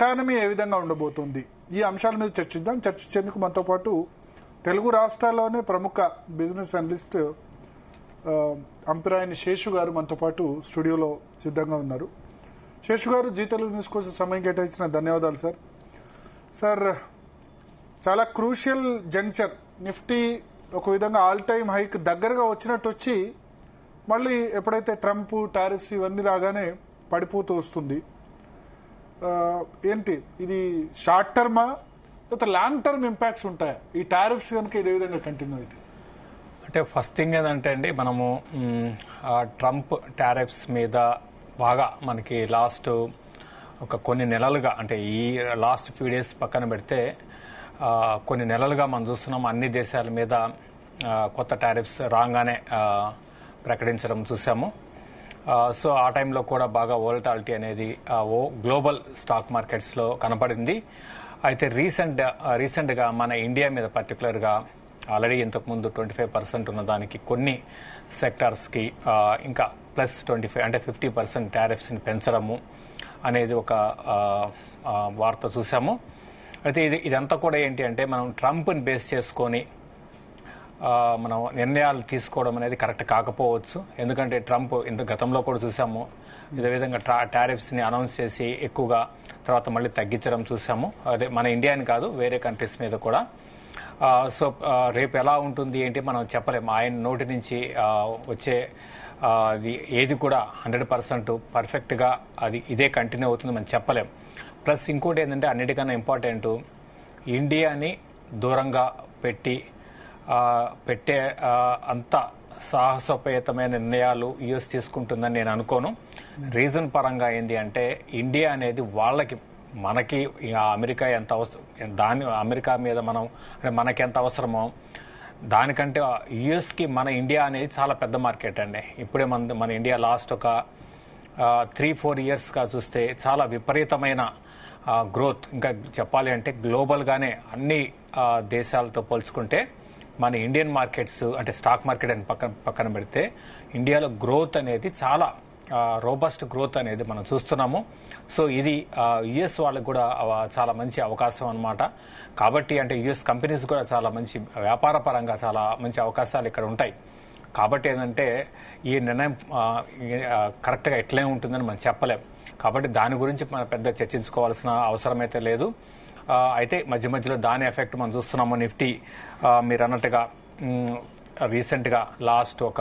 Economy ఏ విధంగా ఉండబోతుంది, ఈ అంశాల మీద చర్చిద్దాం. చర్చించేందుకు మనతో పాటు తెలుగు రాష్ట్రాల్లోనే ప్రముఖ బిజినెస్ అనలిస్ట్ అంపిరాయని శేషు గారు మనతో పాటు స్టూడియోలో సిద్ధంగా ఉన్నారు. శేషు గారు, జీ తెలుగు న్యూస్ కోసం సమయం కేటాయించిన ధన్యవాదాలు సార్. సార్, చాలా క్రూషియల్ జంక్చర్, నిఫ్టీ ఒక విధంగా ఆల్ టైమ్ హైక్ దగ్గరగా వచ్చినట్టు వచ్చి మళ్ళీ ఎప్పుడైతే ట్రంప్ టారిఫ్స్ ఇవన్నీ రాగానే పడిపోతూ వస్తుంది. ఏంటి ఇది, షార్ట్ టర్మా లేకపోతే లాంగ్ టర్మ్ ఇంపాక్ట్స్ ఉంటాయా ఈ టారిఫ్స్ కనుక ఇదే విధంగా కంటిన్యూ అయితే? అంటే ఫస్ట్ థింగ్ ఏంటంటే అండి, మనము ట్రంప్ టారిఫ్స్ మీద బాగా మనకి లాస్ట్ ఒక కొన్ని నెలలుగా, అంటే ఈ లాస్ట్ ఫ్యూ డేస్ పక్కన పెడితే కొన్ని నెలలుగా మనం చూస్తున్నాం అన్ని దేశాల మీద కొత్త టారిఫ్స్ రాగానే ప్రకటించడం చూసాము. సో ఆ టైంలో కూడా బాగా వోలటాలిటీ అనేది గ్లోబల్ స్టాక్ మార్కెట్స్లో కనపడింది. అయితే రీసెంట్గా మన ఇండియా మీద పర్టికులర్గా ఆల్రెడీ ఇంతకుముందు 25% ఉన్న దానికి కొన్ని సెక్టార్స్కి ఇంకా ప్లస్ 25 అంటే 50% టారిఫ్స్ని పెంచడము అనేది ఒక వార్త చూసాము. అయితే ఇదంతా కూడా ఏంటి అంటే, మనం ట్రంప్ని బేస్ చేసుకొని మనం నిర్ణయాలు తీసుకోవడం అనేది కరెక్ట్ కాకపోవచ్చు. ఎందుకంటే ట్రంప్ గతంలో కూడా చూసాము, ఇదే విధంగా టారిఫ్స్ని అనౌన్స్ చేసి ఎక్కువగా తర్వాత మళ్ళీ తగ్గించడం చూసాము. అదే మన ఇండియాని కాదు, వేరే కంట్రీస్ మీద కూడా. సో రేపు ఎలా ఉంటుంది ఏంటి మనం చెప్పలేము. ఆయన నోటి నుంచి వచ్చే ఏది కూడా 100% పర్ఫెక్ట్గా అది ఇదే కంటిన్యూ అవుతుంది మనం చెప్పలేం. ప్లస్ ఇంకోటి ఏంటంటే, అన్నిటికన్నా ఇంపార్టెంట్, ఇండియాని దూరంగా పెట్టే అంత సాహసోపేతమైన నిర్ణయాలు యుఎస్ తీసుకుంటుందని నేను అనుకోను. రీజన్ పరంగా ఏంటి అంటే, ఇండియా అనేది మనకి అమెరికా ఎంత అవసరం, అమెరికా మీద మనకి ఎంత అవసరమో దానికంటే యుఎస్కి మన ఇండియా అనేది చాలా పెద్ద మార్కెట్ అండి. ఇప్పుడే మన ఇండియా లాస్ట్ ఒక 3-4 ఇయర్స్గా చూస్తే చాలా విపరీతమైన గ్రోత్. ఇంకా చెప్పాలి అంటే గ్లోబల్గానే అన్ని దేశాలతో పోల్చుకుంటే మన ఇండియన్ మార్కెట్స్, అంటే స్టాక్ మార్కెట్ అని పక్కన పెడితే ఇండియాలో గ్రోత్ అనేది చాలా రోబస్ట్ గ్రోత్ అనేది మనం చూస్తున్నాము. సో ఇది యుఎస్ వాళ్ళకి కూడా చాలా మంచి అవకాశం అన్నమాట. కాబట్టి అంటే యుఎస్ కంపెనీస్ కూడా చాలా మంచి వ్యాపార పరంగా చాలా మంచి అవకాశాలు ఇక్కడ ఉంటాయి. కాబట్టి ఏంటంటే ఈ నిర్ణయం కరెక్ట్గా ఎట్లే ఉంటుందని మనం చెప్పలేం. కాబట్టి దాని గురించి మనం పెద్ద చర్చించుకోవాల్సిన అవసరం అయితే లేదు. అయితే మధ్య మధ్యలో దాని ఎఫెక్ట్ మనం చూస్తున్నాము. నిఫ్టీ మీరు అన్నట్టుగా రీసెంట్గా లాస్ట్ ఒక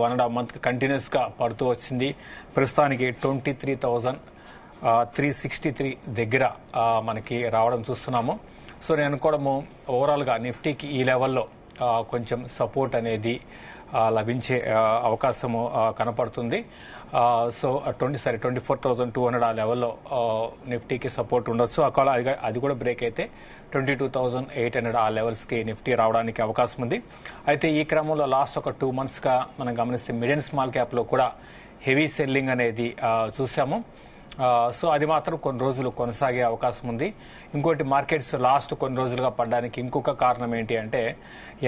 1.5 మంత్ కంటిన్యూస్గా పడుతూ వచ్చింది. ప్రస్తుతానికి 23,363 దగ్గర మనకి రావడం చూస్తున్నాము. సో నేను అనుకోవడము ఓవరాల్గా నిఫ్టీకి ఈ లెవెల్లో కొంచెం సపోర్ట్ అనేది లభించే అవకాశము కనపడుతుంది. సో 24,200 ఆ లెవెల్లో నిఫ్టీకి సపోర్ట్ ఉండొచ్చు. అది కూడా బ్రేక్ అయితే 22,800 ఆ లెవెల్స్కి నిఫ్టీ రావడానికి అవకాశం ఉంది. అయితే ఈ క్రమంలో లాస్ట్ ఒక 2 మంత్స్గా మనం గమనిస్తే మిడ్ అండ్ స్మాల్ క్యాప్లో కూడా హెవీ సెల్లింగ్ అనేది చూసాము. సో అది మాత్రం కొన్ని రోజులు కొనసాగే అవకాశం ఉంది. ఇంకోటి, మార్కెట్స్ లాస్ట్ కొన్ని రోజులుగా పడడానికి ఇంకొక కారణం ఏంటి అంటే,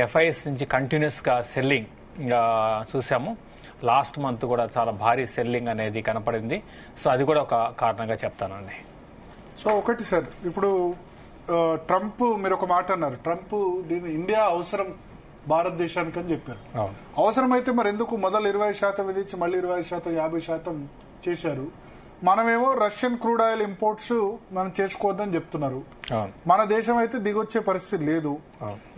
ఎఫ్ఐఎస్ నుంచి కంటిన్యూస్గా సెల్లింగ్ చూసాము. లాస్ట్ మంత్ కూడా చాలా భారీ సెల్లింగ్ అనేది కనపడింది. సో అది కూడా ఒక కారణంగా చెప్తానండి. సో ఒకటి సార్, ఇప్పుడు ట్రంప్ మీరు ఒక మాట అన్నారు, ట్రంప్ దీని ఇండియా అవసరం భారతదేశానికి అని చెప్పారు. అవసరమైతే మరి ఎందుకు మొదలు 20% విధించి మళ్ళీ 20%, 50% చేశారు? మనమేమో రష్యన్ క్రూడ్ ఆయిల్ ఇంపోర్ట్స్ మనం చేసుకోవద్దని చెప్తున్నారు. మన దేశం అయితే దిగొచ్చే పరిస్థితి లేదు.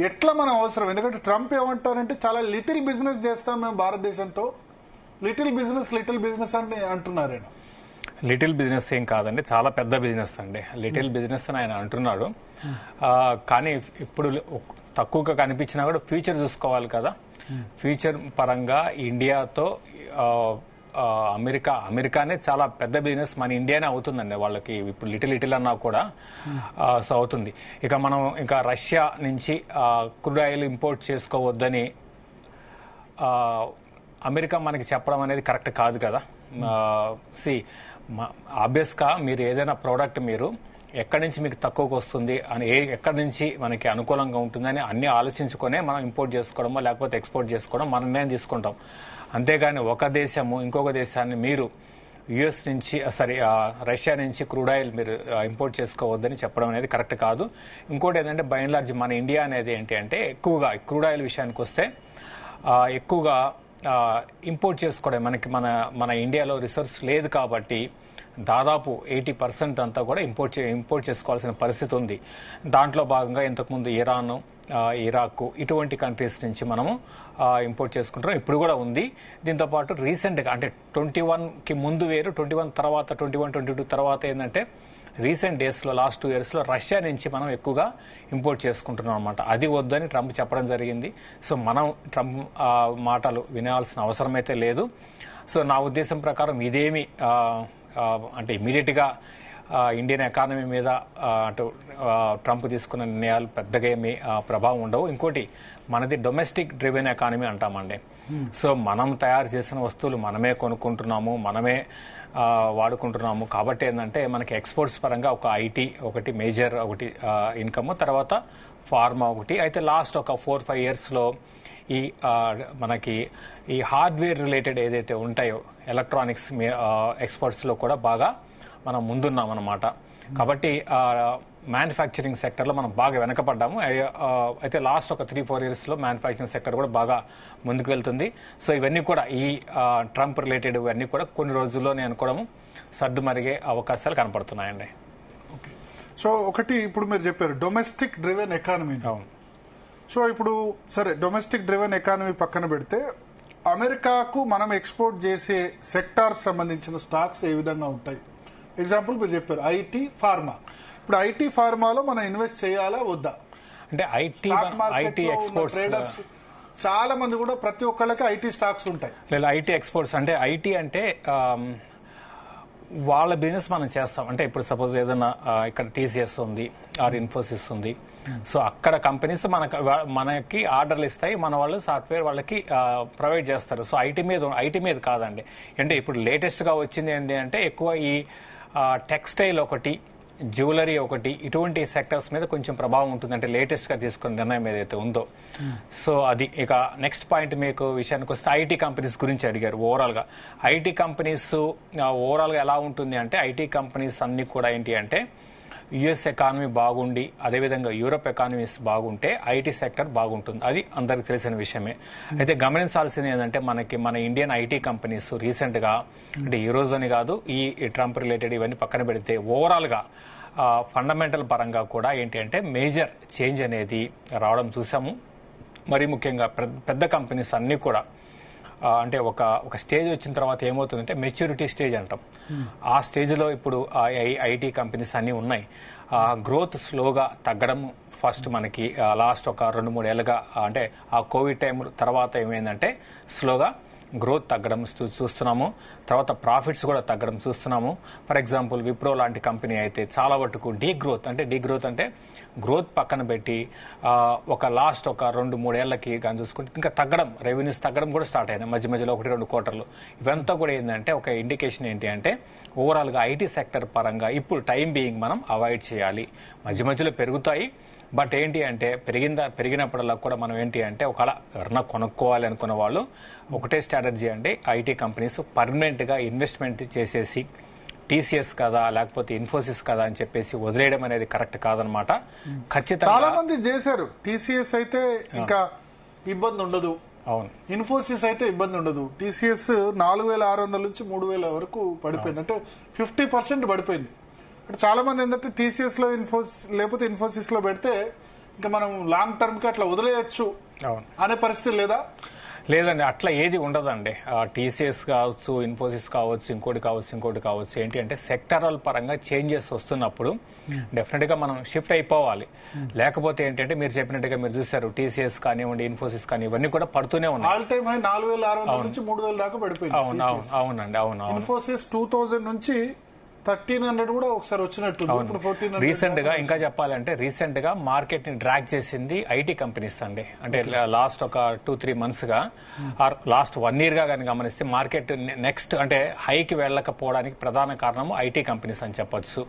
ఎట్లా మనం అవసరం? ఎందుకంటే ట్రంప్ ఏమంటారంటే, చాలా లిటిల్ బిజినెస్ చేస్తాం మేము భారతదేశంతో, లిటిల్ బిజినెస్ అని అంటున్నారు. లిటిల్ బిజినెస్ ఏం కాదండి, చాలా పెద్ద బిజినెస్ అండి. లిటిల్ బిజినెస్ అని ఆయన అంటున్నాడు. కానీ ఇప్పుడు తక్కువగా కనిపించినా కూడా ఫ్యూచర్ చూసుకోవాలి కదా. ఫ్యూచర్ పరంగా ఇండియాతో అమెరికానే చాలా పెద్ద బిజినెస్, మన ఇండియానే అవుతుందండి వాళ్ళకి. ఇప్పుడు లిటిల్ అన్నా కూడా సో అవుతుంది. మనం రష్యా నుంచి క్రూడ్ ఆయిల్ ఇంపోర్ట్ చేసుకోవద్దని అమెరికా మనకి చెప్పడం అనేది కరెక్ట్ కాదు కదా. ఆబ్వియస్గా మీరు ఏదైనా ప్రోడక్ట్ మీరు ఎక్కడి నుంచి మీకు తక్కువకు వస్తుంది అని, ఎక్కడి నుంచి మనకి అనుకూలంగా ఉంటుందని అన్ని ఆలోచించుకునే మనం ఇంపోర్ట్ చేసుకోవడమో లేకపోతే ఎక్స్పోర్ట్ చేసుకోవడం మన నిర్ణయం తీసుకుంటాం. అంతేగాని ఒక దేశము ఇంకొక దేశాన్ని మీరు యుఎస్ నుంచి రష్యా నుంచి క్రూడ్ ఆయిల్ మీరు ఇంపోర్ట్ చేసుకోవద్దని చెప్పడం అనేది కరెక్ట్ కాదు. ఇంకోటి ఏంటంటే బై అండ్ లార్జ్ మన ఇండియా అనేది ఏంటి అంటే ఎక్కువగా క్రూడ్ ఆయిల్ విషయానికి వస్తే ఎక్కువగా ఇంపోర్ట్ చేసుకోవడం మన ఇండియాలో రిసోర్స్ లేదు కాబట్టి దాదాపు 80% అంతా కూడా ఇంపోర్ట్ చేసుకోవాల్సిన పరిస్థితి ఉంది. దాంట్లో భాగంగా ఇంతకుముందు ఇరాన్, ఇరాక్ ఇటువంటి కంట్రీస్ నుంచి మనము ఇంపోర్ట్ చేసుకుంటాం, ఇప్పుడు కూడా ఉంది. దీంతో పాటు రీసెంట్గా అంటే 21కి ముందు వేరు, 21 తర్వాత 22 తర్వాత ఏంటంటే రీసెంట్ డేస్లో లాస్ట్ 2 yearsలో రష్యా నుంచి మనం ఎక్కువగా ఇంపోర్ట్ చేసుకుంటున్నాం అనమాట. అది వద్దని ట్రంప్ చెప్పడం జరిగింది. సో మనం ట్రంప్ మాటలు వినాల్సిన అవసరం అయితే లేదు. సో నా ఉద్దేశం ప్రకారం ఇదేమి అంటే ఇమీడియట్గా ఇండియన్ ఎకానమీ మీద అటు ట్రంప్ తీసుకున్న నిర్ణయాలు పెద్దగా ఏమీ ప్రభావం ఉండవు. ఇంకోటి మనది డొమెస్టిక్ డ్రివెన్ ఎకానమీ అంటామండి. సో మనం తయారు చేసిన వస్తువులు మనమే కొనుక్కుంటున్నాము, మనమే వాడుకుంటున్నాము. కాబట్టి ఏంటంటే మనకి ఎక్స్పోర్ట్స్ పరంగా ఒక ఐటీ ఒకటి మేజర్ ఒకటి ఇన్కమ్, తర్వాత ఫార్మా ఒకటి. అయితే లాస్ట్ ఒక 4-5 yearsలో మనకి ఈ హార్డ్వేర్ రిలేటెడ్ ఏదైతే ఉంటాయో ఎలక్ట్రానిక్స్ ఎక్స్పోర్ట్స్లో కూడా బాగా మనం ముందున్నాం అన్నమాట. కాబట్టి మ్యానుఫ్యాక్చరింగ్ సెక్టర్లో మనం బాగా వెనకపడ్డాము. అయితే లాస్ట్ ఒక 3-4 yearsలో మ్యానుఫ్యాక్చరింగ్ సెక్టర్ కూడా బాగా ముందుకు వెళ్తుంది. సో ఇవన్నీ కూడా ఈ ట్రంప్ రిలేటెడ్ ఇవన్నీ కూడా కొన్ని రోజుల్లో నేను అనుకోవడం సర్దుమరిగే అవకాశాలు కనపడుతున్నాయండి. ఓకే, సో ఒకటి ఇప్పుడు మీరు చెప్పారు డొమెస్టిక్ డ్రివెన్ ఎకానమీ. అవును. సో ఇప్పుడు సరే డొమెస్టిక్ డ్రివెన్ ఎకానమీ పక్కన పెడితే అమెరికాకు మనం ఎక్స్పోర్ట్ చేసే సెక్టార్స్ సంబంధించిన స్టాక్స్ ఏ విధంగా ఉంటాయి? ఎగ్జాంపుల్ మీరు చెప్పారు ఐటీ, ఫార్మా. ఇప్పుడు ఐటీ, ఫార్మాలో మనం ఇన్వెస్ట్ చేయాలా వద్దా? అంటే ఐటీ ఎక్స్పోర్ట్స్ ట్రేడర్స్ చాలా మంది కూడా ప్రతి ఒక్కళ్ళకి ఐటీ స్టాక్స్ ఉంటాయి. లేదా ఐటీ ఎక్స్పోర్ట్స్ అంటే ఐటీ అంటే వాళ్ళ బిజినెస్ మనం చేస్తాం. అంటే ఇప్పుడు సపోజ్ ఏదైనా ఇక్కడ టీసీఎస్ ఉంది ఆర్ ఇన్ఫోసిస్ ఉంది. సో అక్కడ కంపెనీస్ మనకి ఆర్డర్లు ఇస్తాయి, మన వాళ్ళు సాఫ్ట్వేర్ వాళ్ళకి ప్రొవైడ్ చేస్తారు. సో ఐటీ మీద కాదండి. అంటే ఇప్పుడు లేటెస్ట్గా వచ్చింది ఏంటి అంటే ఎక్కువ ఈ టెక్స్టైల్ ఒకటి, జ్యువెలరీ ఒకటి, ఇటువంటి సెక్టర్స్ మీద కొంచెం ప్రభావం ఉంటుంది. అంటే లేటెస్ట్గా తీసుకున్న నిర్ణయం ఏదైతే ఉందో. సో అది ఇక నెక్స్ట్ పాయింట్ మీకు విషయానికి వస్తే ఐటీ కంపెనీస్ గురించి అడిగారు. ఓవరాల్గా ఐటీ కంపెనీస్ ఓవరాల్గా ఎలా ఉంటుంది అంటే ఐటీ కంపెనీస్ అన్ని కూడా ఏంటి అంటే యుఎస్ ఎకానమీ బాగుండి అదేవిధంగా యూరోప్ ఎకానమీస్ బాగుంటే ఐటీ సెక్టర్ బాగుంటుంది. అది అందరికి తెలిసిన విషయమే. అయితే గమనించాల్సింది ఏంటంటే మన ఇండియన్ ఐటీ కంపెనీస్ రీసెంట్గా అంటే ఈ రోజు అని కాదు, ఈ ట్రంప్ రిలేటెడ్ ఇవన్నీ పక్కన పెడితే ఓవరాల్గా ఫండమెంటల్ పరంగా కూడా ఏంటి అంటే మేజర్ చేంజ్ అనేది రావడం చూసాము. మరి ముఖ్యంగా పెద్ద కంపెనీస్ అన్నీ కూడా అంటే ఒక స్టేజ్ వచ్చిన తర్వాత ఏమవుతుందంటే మెచ్యూరిటీ స్టేజ్ అంటాం. ఆ స్టేజ్లో ఇప్పుడు ఐటీ కంపెనీస్ అన్నీ ఉన్నాయి. గ్రోత్ స్లోగా తగ్గడం ఫస్ట్ మనకి లాస్ట్ ఒక 2-3 ఏళ్ళుగా అంటే ఆ కోవిడ్ టైం తర్వాత ఏమైందంటే స్లోగా గ్రోత్ తగ్గడం చూస్తున్నాము. తర్వాత ప్రాఫిట్స్ కూడా తగ్గడం చూస్తున్నాము. ఫర్ ఎగ్జాంపుల్ విప్రో లాంటి కంపెనీ అయితే చాలా వరకు డీగ్రోత్ అంటే గ్రోత్ పక్కన పెట్టి ఒక లాస్ట్ ఒక 2-3 ఏళ్లకి కానీ చూసుకుంటే ఇంకా తగ్గడం, రెవెన్యూస్ తగ్గడం కూడా స్టార్ట్ అయింది మధ్యలో 1-2 quarters. ఇవంతా కూడా ఏంటంటే ఒక ఇండికేషన్ ఏంటి అంటే ఓవరాల్గా ఐటీ సెక్టర్ పరంగా ఇప్పుడు టైం బీయింగ్ మనం అవాయిడ్ చేయాలి. మధ్యలో పెరుగుతాయి, బట్ ఏంటి అంటే పెరిగినప్పుడల్లా కూడా మనం ఏంటి అంటే ఒకవేళ ఎవరన్నా కొనుక్కోవాలి అనుకున్న వాళ్ళు ఒకటే స్ట్రాటజీ అంటే ఐటీ కంపెనీస్ పర్మనెంట్గా ఇన్వెస్ట్మెంట్ చేసేసి టీసీఎస్ కదా లేకపోతే ఇన్ఫోసిస్ కదా అని చెప్పేసి వదిలేయడం అనేది కరెక్ట్ కాదనమాట. ఖచ్చితంగా చాలా మంది చేశారు. టీసీఎస్ అయితే ఇంకా ఇబ్బంది ఉండదు, అవును. ఇన్ఫోసిస్ అయితే ఇబ్బంది ఉండదు. టీసీఎస్ 4,600 నుంచి 3,000 వరకు పడిపోయింది, అంటే 50% పడిపోయింది. అంటే చాలా మంది ఏంటంటే టీసీఎస్ లో లేకపోతే ఇన్ఫోసిస్ లో పెడితే ఇంకా మనం లాంగ్ టర్మ్ కి అట్లా వదిలేయచ్చు అనే పరిస్థితి లేదా? లేదండి, అట్లా ఏది ఉండదండి. టీసీఎస్ కావచ్చు, ఇన్ఫోసిస్ కావచ్చు, ఇంకోటి కావచ్చు. ఏంటి అంటే సెక్టరల్ పరంగా చేంజెస్ వస్తున్నప్పుడు డెఫినెట్ గా మనం షిఫ్ట్ అయిపోవాలి. లేకపోతే ఏంటంటే మీరు చెప్పినట్టుగా మీరు చూసారు టీసీఎస్ కానివ్వండి, ఇన్ఫోసిస్ కానీ ఇవన్నీ కూడా పడుతూనే ఉన్నాయి. ఆల్ టైమ్ హై 4,600 నుంచి 3,000 దాకా పడిపోయింది. అవునండి. ఇన్ఫోసిస్ 2000 నుంచి 1300 కూడా ఒకసారి వచ్చినట్టు, ఇప్పుడు 1400. రీసెంట్ గా ఇంకా చెప్పాలంటే రీసెంట్ గా మార్కెట్ ని డ్రాగ్ చేసింది ఐటీ కంపెనీస్ అండి. అంటే లాస్ట్ ఒక 2-3 months గా ఆర్ లాస్ట్ 1 year గా కానీ గమనిస్తే మార్కెట్ నెక్స్ట్ అంటే హైకి వెళ్ళకపోవడానికి ప్రధాన కారణం ఐటీ కంపెనీస్ అని చెప్పొచ్చు.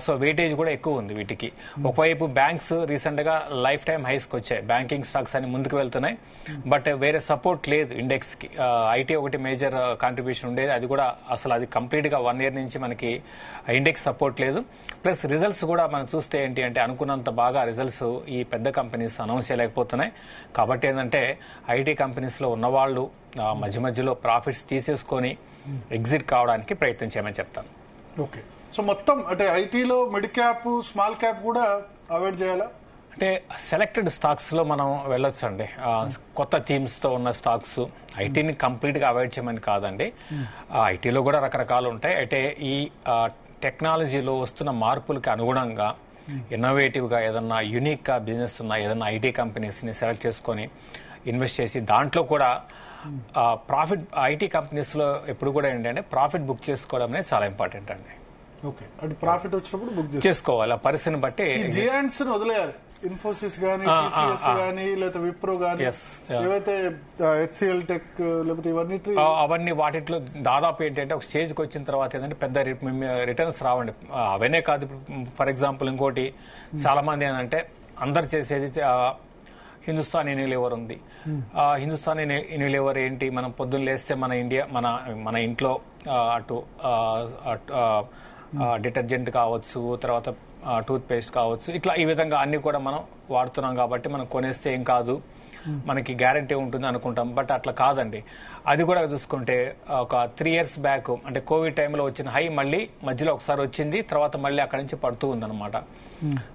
సో వెయిటేజ్ కూడా ఎక్కువ ఉంది వీటికి. ఒకవైపు బ్యాంక్స్ రీసెంట్ గా లైఫ్ టైమ్ హైస్ కి వచ్చాయి, బ్యాంకింగ్ స్టాక్స్ అని ముందుకు వెళ్తున్నాయి. బట్ వేరే సపోర్ట్ లేదు ఇండెక్స్ కి. ఐటీ ఒకటి మేజర్ కాంట్రిబ్యూషన్ ఉండేది, అది కూడా అసలు అది కంప్లీట్ గా 1 year నుంచి మనకి ఇండెక్స్ సపోర్ట్ లేదు. ప్లస్ రిజల్ట్స్ కూడా మనం చూస్తే ఏంటి అంటే అనుకున్నంత బాగా రిజల్ట్స్ ఈ పెద్ద కంపెనీస్ అనౌన్స్ చేయలేకపోతున్నాయి. కాబట్టి ఏంటంటే ఐటీ కంపెనీస్ లో ఉన్నవాళ్ళు మధ్య మధ్యలో ప్రాఫిట్స్ తీసేసుకొని ఎగ్జిట్ కావడానికి ప్రయత్నం చేయమని చెప్తాను. ఓకే, సో మొత్తం అంటే ఐటీలో మిడ్ క్యాప్ స్మాల్ క్యాప్ కూడా అవాయిడ్ చేయాలా? అంటే సెలెక్టెడ్ స్టాక్స్ లో మనం వెళ్ళొచ్చు అండి. కొత్త థీమ్స్ తో ఉన్న స్టాక్స్, ఐటీని కంప్లీట్ గా అవాయిడ్ చేయమని కాదండి. ఐటీలో కూడా రకరకాలు ఉంటాయి. అయితే ఈ టెక్నాలజీలో వస్తున్న మార్పులకి అనుగుణంగా ఇన్నోవేటివ్ గా ఏదన్నా యూనిక్ గా బిజినెస్ ఉన్న ఏదన్నా ఐటీ కంపెనీస్ ని సెలెక్ట్ చేసుకొని ఇన్వెస్ట్ చేసి దాంట్లో కూడా ప్రాఫిట్, ఐటీ కంపెనీస్ లో ఎప్పుడు కూడా ఏంటంటే ప్రాఫిట్ బుక్ చేసుకోవడం అనేది చాలా ఇంపార్టెంట్ అండి. ఓకే, అంటే ప్రాఫిట్ వచ్చినప్పుడు బుక్ చేసుకోవాలి. ఆ పరిస్థితిని బట్టి జియాంట్స్ వదిలేయాలి. ఇన్ఫోసిస్ గానీ, టీసీఎస్ గానీ, లేకపోతే విప్రో గానీ, ఏవైతే హెచ్సిఎల్ టెక్ లేకపోతే ఇవన్నీ అవన్నీ వాటిలో దాదాపు ఏంటంటే ఒక స్టేజ్ కి వచ్చిన తర్వాత ఏంటంటే పెద్ద రిటర్న్స్ రావండి. అవన్నీ కాదు. ఫర్ ఎగ్జాంపుల్ ఇంకోటి చాలా మంది ఏంటంటే అందరు చేసేది హిందుస్థాన్ యూనిలివర్ ఉంది. హిందుస్థాన్ యూనిలివర్ ఏంటి, మనం పొద్దున్న లేస్తే మన ఇంట్లో అటు డిటర్జెంట్ కావచ్చు, తర్వాత టూత్ పేస్ట్ కావచ్చు, ఇట్లా ఈ విధంగా అన్ని కూడా మనం వాడుతున్నాం కాబట్టి మనం కొనేస్తే ఏం కాదు, మనకి గ్యారంటీ ఉంటుంది అనుకుంటాం. బట్ అట్లా కాదండి. అది కూడా చూసుకుంటే ఒక 3 years బ్యాక్ అంటే కోవిడ్ టైంలో వచ్చిన హై మళ్ళీ మధ్యలో ఒకసారి వచ్చింది, తర్వాత మళ్ళీ అక్కడి నుంచి పడుతూ ఉందన్నమాట.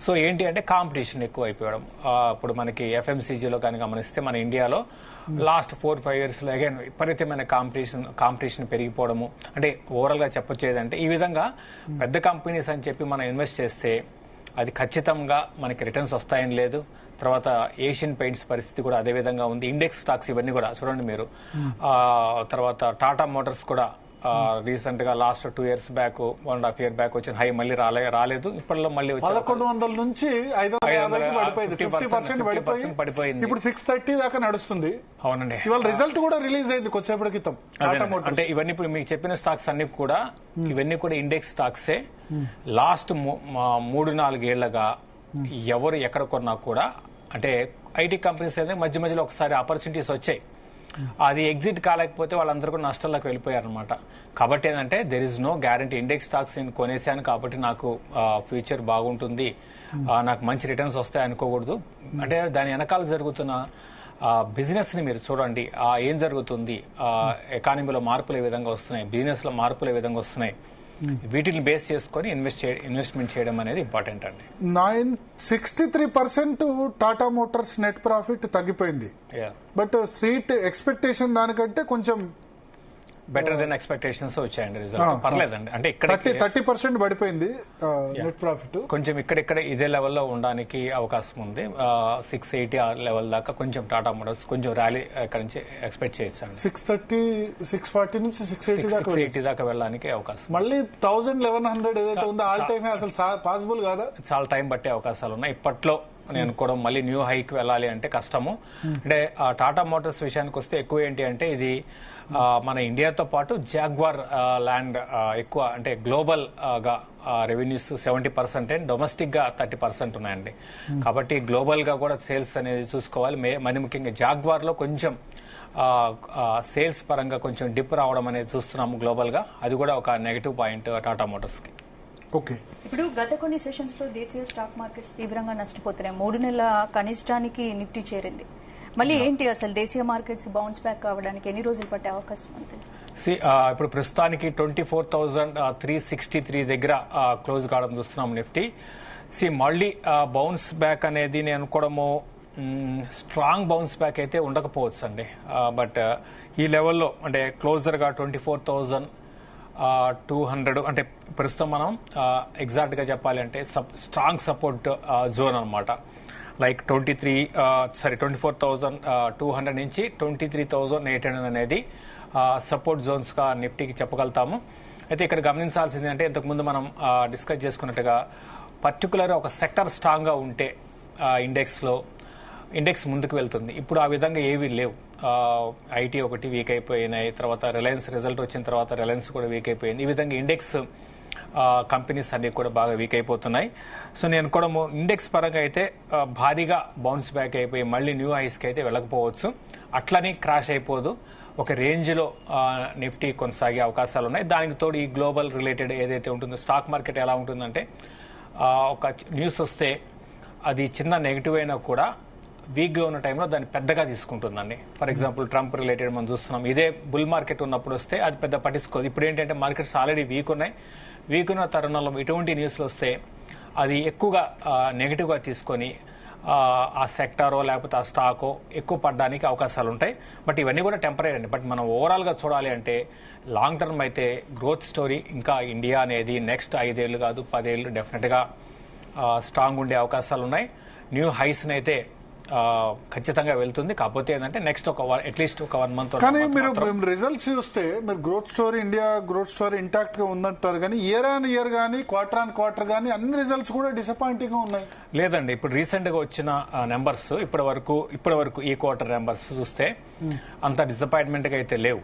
సో ఏంటి అంటే కాంపిటీషన్ ఎక్కువ అయిపోవడం. ఇప్పుడు మనకి ఎఫ్ఎంసీజీలో కానీ గమనిస్తే మన ఇండియాలో లాస్ట్ 4-5 years లో అగైన్ విపరీతమైన కాంపిటీషన్ పెరిగిపోవడము. అంటే ఓవరాల్ గా చెప్పొచ్చు ఏదంటే ఈ విధంగా పెద్ద కంపెనీస్ అని చెప్పి మనం ఇన్వెస్ట్ చేస్తే అది ఖచ్చితంగా మనకి రిటర్న్స్ వస్తాయని లేదు. తర్వాత ఏషియన్ పెయింట్స్ పరిస్థితి కూడా అదే విధంగా ఉంది. ఇండెక్స్ స్టాక్స్ ఇవన్నీ కూడా చూడండి మీరు. తర్వాత టాటా మోటార్స్ కూడా రీసెంట్ గా last 2 years back 1.5 year back వచ్చిన హై మళ్ళీ రాలేదు. ఇప్పట్లో మళ్ళీ 1100 నుంచి 550 పడిపోయింది. ఇప్పుడు 630 దాకా నడుస్తుంది. అవునండి, ఇవాళ రిజల్ట్ కూడా రిలీజ్ అయింది కొద్దిసేపటి క్రితం. అంటే ఇవన్నీ ఇప్పుడు మీకు చెప్పిన స్టాక్స్ అన్ని కూడా ఇవన్నీ కూడా ఇండెక్స్ స్టాక్సే. లాస్ట్ 3-4 ఏళ్లుగా ఎవరు ఎక్కడ కొన్నా కూడా అంటే ఐటీ కంపెనీస్ అయితే మధ్య మధ్యలో ఒకసారి ఆపర్చునిటీస్ వచ్చాయి, అది ఎగ్జిట్ కాలేకపోతే వాళ్ళందరూ కూడా నష్టాల్లోకి వెళ్ళిపోయారు అనమాట. కాబట్టి ఏంటంటే there is no guarantee. Index stocks నేను కొనేసాను కాబట్టి నాకు ఫ్యూచర్ బాగుంటుంది, నాకు మంచి రిటర్న్స్ వస్తాయి అనుకోకూడదు. అంటే దాని వెనకాల జరుగుతున్న బిజినెస్ ని మీరు చూడండి. ఏం జరుగుతుంది, ఎకానమీలో మార్పులు ఏ విధంగా వస్తున్నాయి, బిజినెస్ లో మార్పులు ఏ విధంగా వస్తున్నాయి, వీటిని బేస్ చేసుకుని ఇన్వెస్ట్మెంట్ చేయడం అనేది ఇంపార్టెంట్ అండి. 63% టాటా మోటార్స్ నెట్ ప్రాఫిట్ తగ్గిపోయింది. బట్ స్ట్రీట్ ఎక్స్పెక్టేషన్ దానికంటే కొంచెం బెటర్ దెన్ ఎక్స్పెక్టేషన్స్ వచ్చాయండి రిజల్ట్. పర్లేదండి. అంటే ఇక్కడ 30% పడిపోయింది నెట్ ప్రాఫిట్. కొంచెం ఇక్కడ ఇదే లెవెల్లో ఉండడానికి అవకాశం ఉంది. 680 లెవెల్ దాకా కొంచెం టాటా మోటార్స్ కొంచెం ర్యాలీ ఇక్కడ నుంచి ఎక్స్పెక్ట్ చేయొచ్చు. 640 నుంచి 680 దాకా వెళ్ళడానికి అవకాశం. మళ్ళీ 1100 ఏదైతే ఉందో ఆల్ టైమ్ అసలు పాసిబుల్ కాదా? చాలా టైం పట్టే అవకాశాలు ఉన్నాయి. ఇప్పట్లో నేను కూడా మళ్ళీ న్యూ హైకి వెళ్ళాలి అంటే కష్టము. అంటే టాటా మోటార్స్ విషయానికి వస్తే ఎక్కువ ఏంటి అంటే ఇది మన ఇండియాతో పాటు జాగ్వార్ ల్యాండ్ ఎక్కువ, అంటే గ్లోబల్ గా రెవెన్యూస్ 70% అండ్ డొమెస్టిక్ గా 30% ఉన్నాయండి. కాబట్టి గ్లోబల్ గా కూడా సేల్స్ అనేది చూసుకోవాలి. మరి ముఖ్యంగా జాగ్వార్ లో కొంచెం సేల్స్ పరంగా కొంచెం డిప్ రావడం అనేది చూస్తున్నాము గ్లోబల్ గా. అది కూడా ఒక నెగటివ్ పాయింట్ టాటా మోటార్స్ కి. ఓకే, ఇప్పుడు గత కొన్ని సెషన్స్ లో దేశీయ స్టాక్ మార్కెట్స్ తీవ్రంగా నష్టపోతున్నాయి. 3 నెలల కనిష్టానికి నిఫ్టీ చేరింది. మళ్ళీ ఏంటి అసలు దేశీయ మార్కెట్స్ బౌన్స్ బ్యాక్ కావడానికి ఎన్ని రోజులు పట్టే అవకాశం ఉంది? ఇప్పుడు ప్రస్తుతానికి 24,363 దగ్గర క్లోజ్ కావడం చూస్తున్నాం నిఫ్టీ. మళ్ళీ బౌన్స్ బ్యాక్ అనేది నేను అనుకోవడము స్ట్రాంగ్ బౌన్స్ బ్యాక్ అయితే ఉండకపోవచ్చు అండి. బట్ ఈ లెవెల్లో అంటే క్లోజర్ గా 24,200 అంటే ప్రస్తుతం మనం ఎగ్జాక్ట్ గా చెప్పాలి అంటే స్ట్రాంగ్ సపోర్ట్ జోన్ అనమాట. లైక్ 24,200 నుంచి 23,800 అనేది సపోర్ట్ జోన్స్ గా నిఫ్టీకి చెప్పగలుగుతాము. అయితే ఇక్కడ గమనించాల్సింది అంటే ఇంతకుముందు మనం డిస్కస్ చేసుకున్నట్టుగా పర్టికులర్ ఒక సెక్టర్ స్ట్రాంగ్గా ఉంటే ఇండెక్స్ ముందుకు వెళ్తుంది. ఇప్పుడు ఆ విధంగా ఏవీ లేవు. ఐటీ ఒకటి వీక్ అయిపోయినాయి, తర్వాత రిలయన్స్ రిజల్ట్ వచ్చిన తర్వాత రిలయన్స్ కూడా వీక్ అయిపోయింది. ఈ విధంగా ఇండెక్స్ కంపెనీస్ అన్ని కూడా బాగా వీక్ అయిపోతున్నాయి. సో నేను కూడా ఇండెక్స్ పరంగా అయితే భారీగా బౌన్స్ బ్యాక్ అయిపోయి మళ్ళీ న్యూ హైస్కి అయితే వెళ్ళకపోవచ్చు. అట్లని క్రాష్ అయిపోదు. ఒక రేంజ్లో నిఫ్టీ కొనసాగే అవకాశాలు ఉన్నాయి. దానికి తోడు ఈ గ్లోబల్ రిలేటెడ్ ఏదైతే ఉంటుందో స్టాక్ మార్కెట్ ఎలా ఉంటుందంటే ఒక న్యూస్ వస్తే అది చిన్న నెగిటివ్ అయినా కూడా వీక్గా ఉన్న టైంలో దాన్ని పెద్దగా తీసుకుంటుందండి. ఫర్ ఎగ్జాంపుల్ ట్రంప్ రిలేటెడ్ మనం చూస్తున్నాం. ఇదే బుల్ మార్కెట్ ఉన్నప్పుడు వస్తే అది పెద్ద పట్టించుకోదు. ఇప్పుడు ఏంటంటే మార్కెట్స్ ఆల్రెడీ వీక్ ఉన్నాయి. వీక్ ఉన్న తరుణంలో ఇటువంటి న్యూస్లు వస్తే అది ఎక్కువగా నెగిటివ్గా తీసుకొని ఆ సెక్టారో లేకపోతే ఆ స్టాకో ఎక్కువ పడడానికి అవకాశాలు ఉంటాయి. బట్ ఇవన్నీ కూడా టెంపరీ అండి. బట్ మనం ఓవరాల్గా చూడాలి అంటే లాంగ్ టర్మ్ అయితే గ్రోత్ స్టోరీ ఇంకా ఇండియా అనేది నెక్స్ట్ 5 ఏళ్ళు కాదు 10 ఏళ్ళు డెఫినెట్గా స్ట్రాంగ్ ఉండే అవకాశాలు ఉన్నాయి. న్యూ హైస్ని అయితే ఖచ్చితంగా వెళ్తుంది. కాకపోతే ఏంటంటే నెక్స్ట్ అట్లీస్ట్ ఒక 1 మంత్. కానీ మీరు రిజల్ట్స్ చూస్తే మీరు growth story India growth story intact గా ఉందంటారు, కానీ ఇయర్ ఆన్ ఇయర్ కానీ క్వార్టర్ ఆన్ క్వార్టర్ కానీ అన్ని రిజల్ట్స్ కూడా డిసప్పాయింటింగ్ గా ఉన్నాయి. లేదండి, ఇప్పుడు రీసెంట్ గా వచ్చిన నెంబర్స్ ఇప్పటి వరకు ఈ క్వార్టర్ నెంబర్స్ చూస్తే అంత డిసప్పాయింట్మెంట్ గా అయితే లేవు.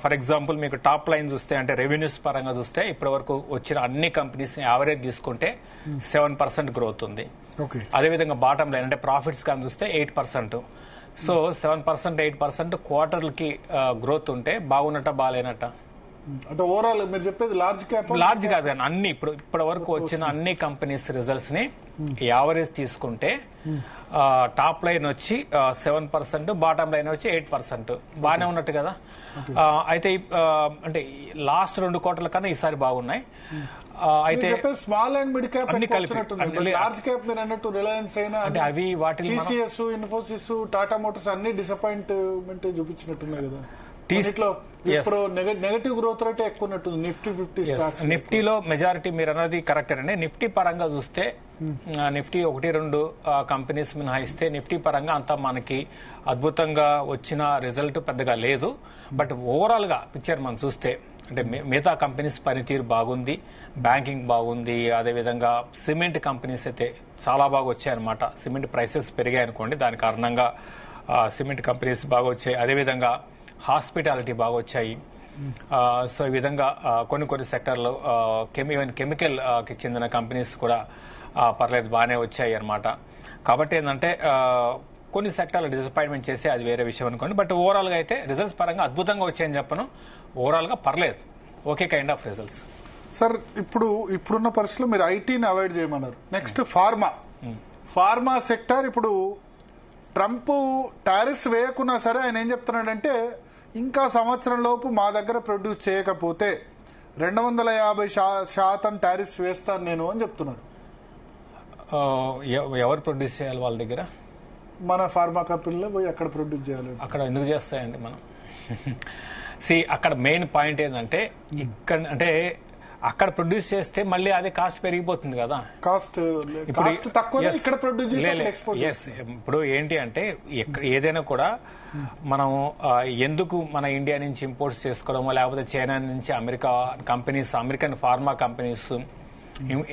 ఫర్ ఎగ్జాంపుల్ మీకు టాప్ లైన్ చూస్తే అంటే రెవెన్యూస్ పరంగా చూస్తే ఇప్పటి వరకు వచ్చిన అన్ని కంపెనీస్ యావరేజ్ తీసుకుంటే 7% గ్రోత్ ఉంది. అదేవిధంగా బాటమ్ లైన్ అంటే ప్రాఫిట్స్ కానీ చూస్తే 8%. సో 7% 8% క్వార్టర్లకి గ్రోత్ ఉంటే బాగున్నట్ట బాగాలేనట్ట అంటే ఓవరాల్ మీరు చెప్పేది లార్జ్ కాదు కానీ అన్ని ఇప్పటి వరకు వచ్చిన అన్ని కంపెనీస్ రిజల్ట్స్ ని యావరేజ్ తీసుకుంటే టాప్ లైన్ వచ్చి 7%, బాటమ్ లైన్ వచ్చి 8%. బాగానే ఉన్నట్టు కదా. అయితే అంటే లాస్ట్ 2 క్వార్టర్ల కన్నా ఈసారి బాగున్నాయి. అయితే స్మాల్ అండ్ మిడ్ క్యాప్ అన్ని కలిపి లార్జ్ క్యాప్ మీరు అన్నట్టు రిలయన్స్ అయినా అంటే అవి వాటి టీసీఎస్, ఇన్ఫోసిస్, టాటా మోటార్స్ అన్ని డిసప్పాయింట్మెంట్ చూపించినట్టున్నాయి కదా. ఇప్పుడు నెగటివ్ గ్రోత్ రేట్ ఎక్కువ ఉన్నట్టుంది నిఫ్టీలో మెజారిటీ. మీరు అన్నది కరెక్ట్ అండి. నిఫ్టీ పరంగా చూస్తే నిఫ్టీ 1-2 కంపెనీస్ మినహాయిస్తే నిఫ్టీ పరంగా అంతా మనకి అద్భుతంగా వచ్చిన రిజల్ట్ పెద్దగా లేదు. బట్ ఓవరాల్ గా పిక్చర్ మనం చూస్తే అంటే మిగతా కంపెనీస్ పనితీరు బాగుంది, బ్యాంకింగ్ బాగుంది. అదేవిధంగా సిమెంట్ కంపెనీస్ అయితే చాలా బాగా వచ్చాయన్నమాట. సిమెంట్ ప్రైసెస్ పెరిగాయి అనుకోండి, దాని కారణంగా సిమెంట్ కంపెనీస్ బాగా వచ్చాయి. అదేవిధంగా హాస్పిటాలిటీ బాగా వచ్చాయి. సో ఈ విధంగా కొన్ని సెక్టర్లో కెమికల్ కి చెందిన కంపెనీస్ కూడా పర్లేదు బాగానే వచ్చాయి అన్నమాట. కాబట్టి ఏంటంటే కొన్ని సెక్టార్లు డిసప్పాయింట్మెంట్ చేసి అది వేరే విషయం అనుకోండి. బట్ ఓవరాల్ గా అయితే రిజల్ట్స్ పరంగా అద్భుతంగా వచ్చాయని చెప్పను. ఓవరాల్ గా పర్లేదు, okay kind of results. Sir ఇప్పుడున్న పరిస్థితుల్లో మీరు ఐటీని అవాయిడ్ చేయమన్నారు. Next pharma sector. ఇప్పుడు ట్రంప్ టారిఫ్స్ వేయకున్నా సరే ఆయన ఏం చెప్తున్నాడంటే ఇంకా సంవత్సరం లోపు మా దగ్గర ప్రొడ్యూస్ చేయకపోతే 250% టారిఫ్స్ వేస్తాను నేను అని చెప్తున్నారు. ఎవరు ప్రొడ్యూస్ చేయాలి వాళ్ళ దగ్గర? మన ఫార్మా కంపెనీలో పోయి అక్కడ ప్రొడ్యూస్ చేయాలి. అక్కడ ఎందుకు చేస్తాయండి మనం? అక్కడ మెయిన్ పాయింట్ ఏంటంటే ఇక్కడ అంటే అక్కడ ప్రొడ్యూస్ చేస్తే మళ్ళీ అదే కాస్ట్ పెరిగిపోతుంది కదా. ఇప్పుడు ఏంటి అంటే ఏదైనా కూడా మనం ఎందుకు మన ఇండియా నుంచి ఇంపోర్ట్స్ చేసుకోవడమో లేకపోతే చైనా నుంచి అమెరికన్ ఫార్మా కంపెనీస్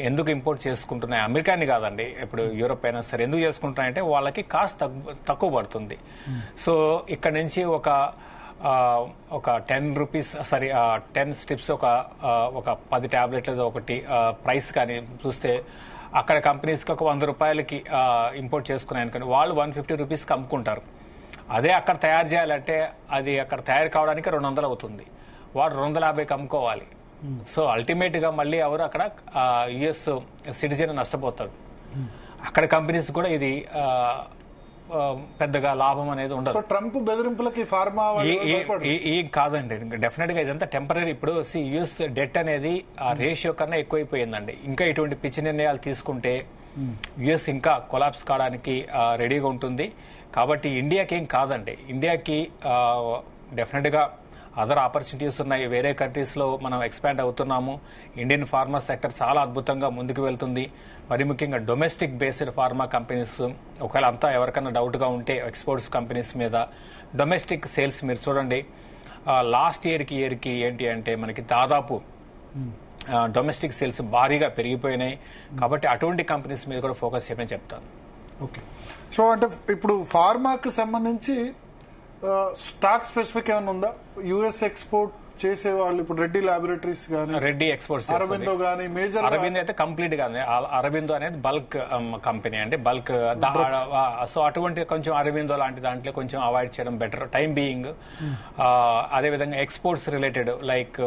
ఎందుకు ఇంపోర్ట్ చేసుకుంటున్నాయి? అమెరికాని కాదండి, ఇప్పుడు యూరోప్ అయినా సరే ఎందుకు చేసుకుంటున్నాయంటే వాళ్ళకి కాస్ట్ తక్కువ పడుతుంది. సో ఇక్కడ నుంచి ఒక 10 రూపీస్ 10 స్ట్రిప్స్ ఒక 10 టాబ్లెట్లది ఒకటి ప్రైస్ కానీ చూస్తే అక్కడ కంపెనీస్కి ఒక 100 రూపాయలకి ఇంపోర్ట్ చేసుకున్నాయనుకోండి, వాళ్ళు 150 రూపీస్కి అమ్ముకుంటారు. అదే అక్కడ తయారు చేయాలంటే అది అక్కడ తయారు కావడానికి 200 అవుతుంది, వాడు 250కి అమ్ముకోవాలి. సో అల్టిమేట్ గా మళ్ళీ ఎవరు అక్కడ యుఎస్ సిటిజన్ నష్టపోతాడు. అక్కడ కంపెనీస్ కూడా ఇది పెద్దగా లాభం అనేది ఉండదు. ట్రంప్ బెదిరింపులకి ఫార్మా ఏం కాదండి, డెఫినెట్ గా ఇదంతా టెంపరీ. ఇప్పుడు యుఎస్ డెట్ అనేది ఆ రేషియో కన్నా ఎక్కువైపోయిందండి. ఇంకా ఇటువంటి పిచ్చి నిర్ణయాలు తీసుకుంటే యుఎస్ ఇంకా కొలాప్స్ కావడానికి రెడీగా ఉంటుంది. కాబట్టి ఇండియాకి ఏం కాదండి, ఇండియాకి డెఫినెట్ గా అదర్ ఆపర్చునిటీస్ ఉన్నాయి. వేరే కంట్రీస్ లో మనం ఎక్స్పాండ్ అవుతున్నాము. ఇండియన్ ఫార్మా సెక్టర్ చాలా అద్భుతంగా ముందుకు వెళ్తుంది. మరి ముఖ్యంగా డొమెస్టిక్ బేస్డ్ ఫార్మా కంపెనీస్, ఒకవేళ అంతా ఎవరికైనా డౌట్ గా ఉంటే ఎక్స్పోర్ట్స్ కంపెనీస్ మీద డొమెస్టిక్ సేల్స్ మీరు చూడండి. లాస్ట్ ఇయర్ కి ఏంటి అంటే మనకి దాదాపు డొమెస్టిక్ సేల్స్ భారీగా పెరిగిపోయినాయి. కాబట్టి అటువంటి కంపెనీస్ మీద కూడా ఫోకస్ చేయమని చెప్తాను. ఓకే. సో అంటే ఇప్పుడు ఫార్మాకి సంబంధించి స్టాక్ స్పెసిఫిక్ ఏమైనా ఉందా? యుఎస్ ఎక్స్పోర్ట్ చేసే వాళ్ళు ఇప్పుడు రెడ్డి ల్యాబొరేటరీస్ గానీ, రెడ్డి ఎక్స్పోర్ట్స్, అరబిందో గానీ, మేజర్ అరబిందో అయితే కంప్లీట్ గా అరబిందో అనేది బల్క్ కంపెనీ అండి, బల్క్. సో అటువంటి కొంచెం అరబిందో లాంటి దాంట్లో కొంచెం అవాయిడ్ చేయడం బెటర్ టైం బీయింగ్. అదే విధంగా ఎక్స్పోర్ట్స్ రిలేటెడ్ లైక్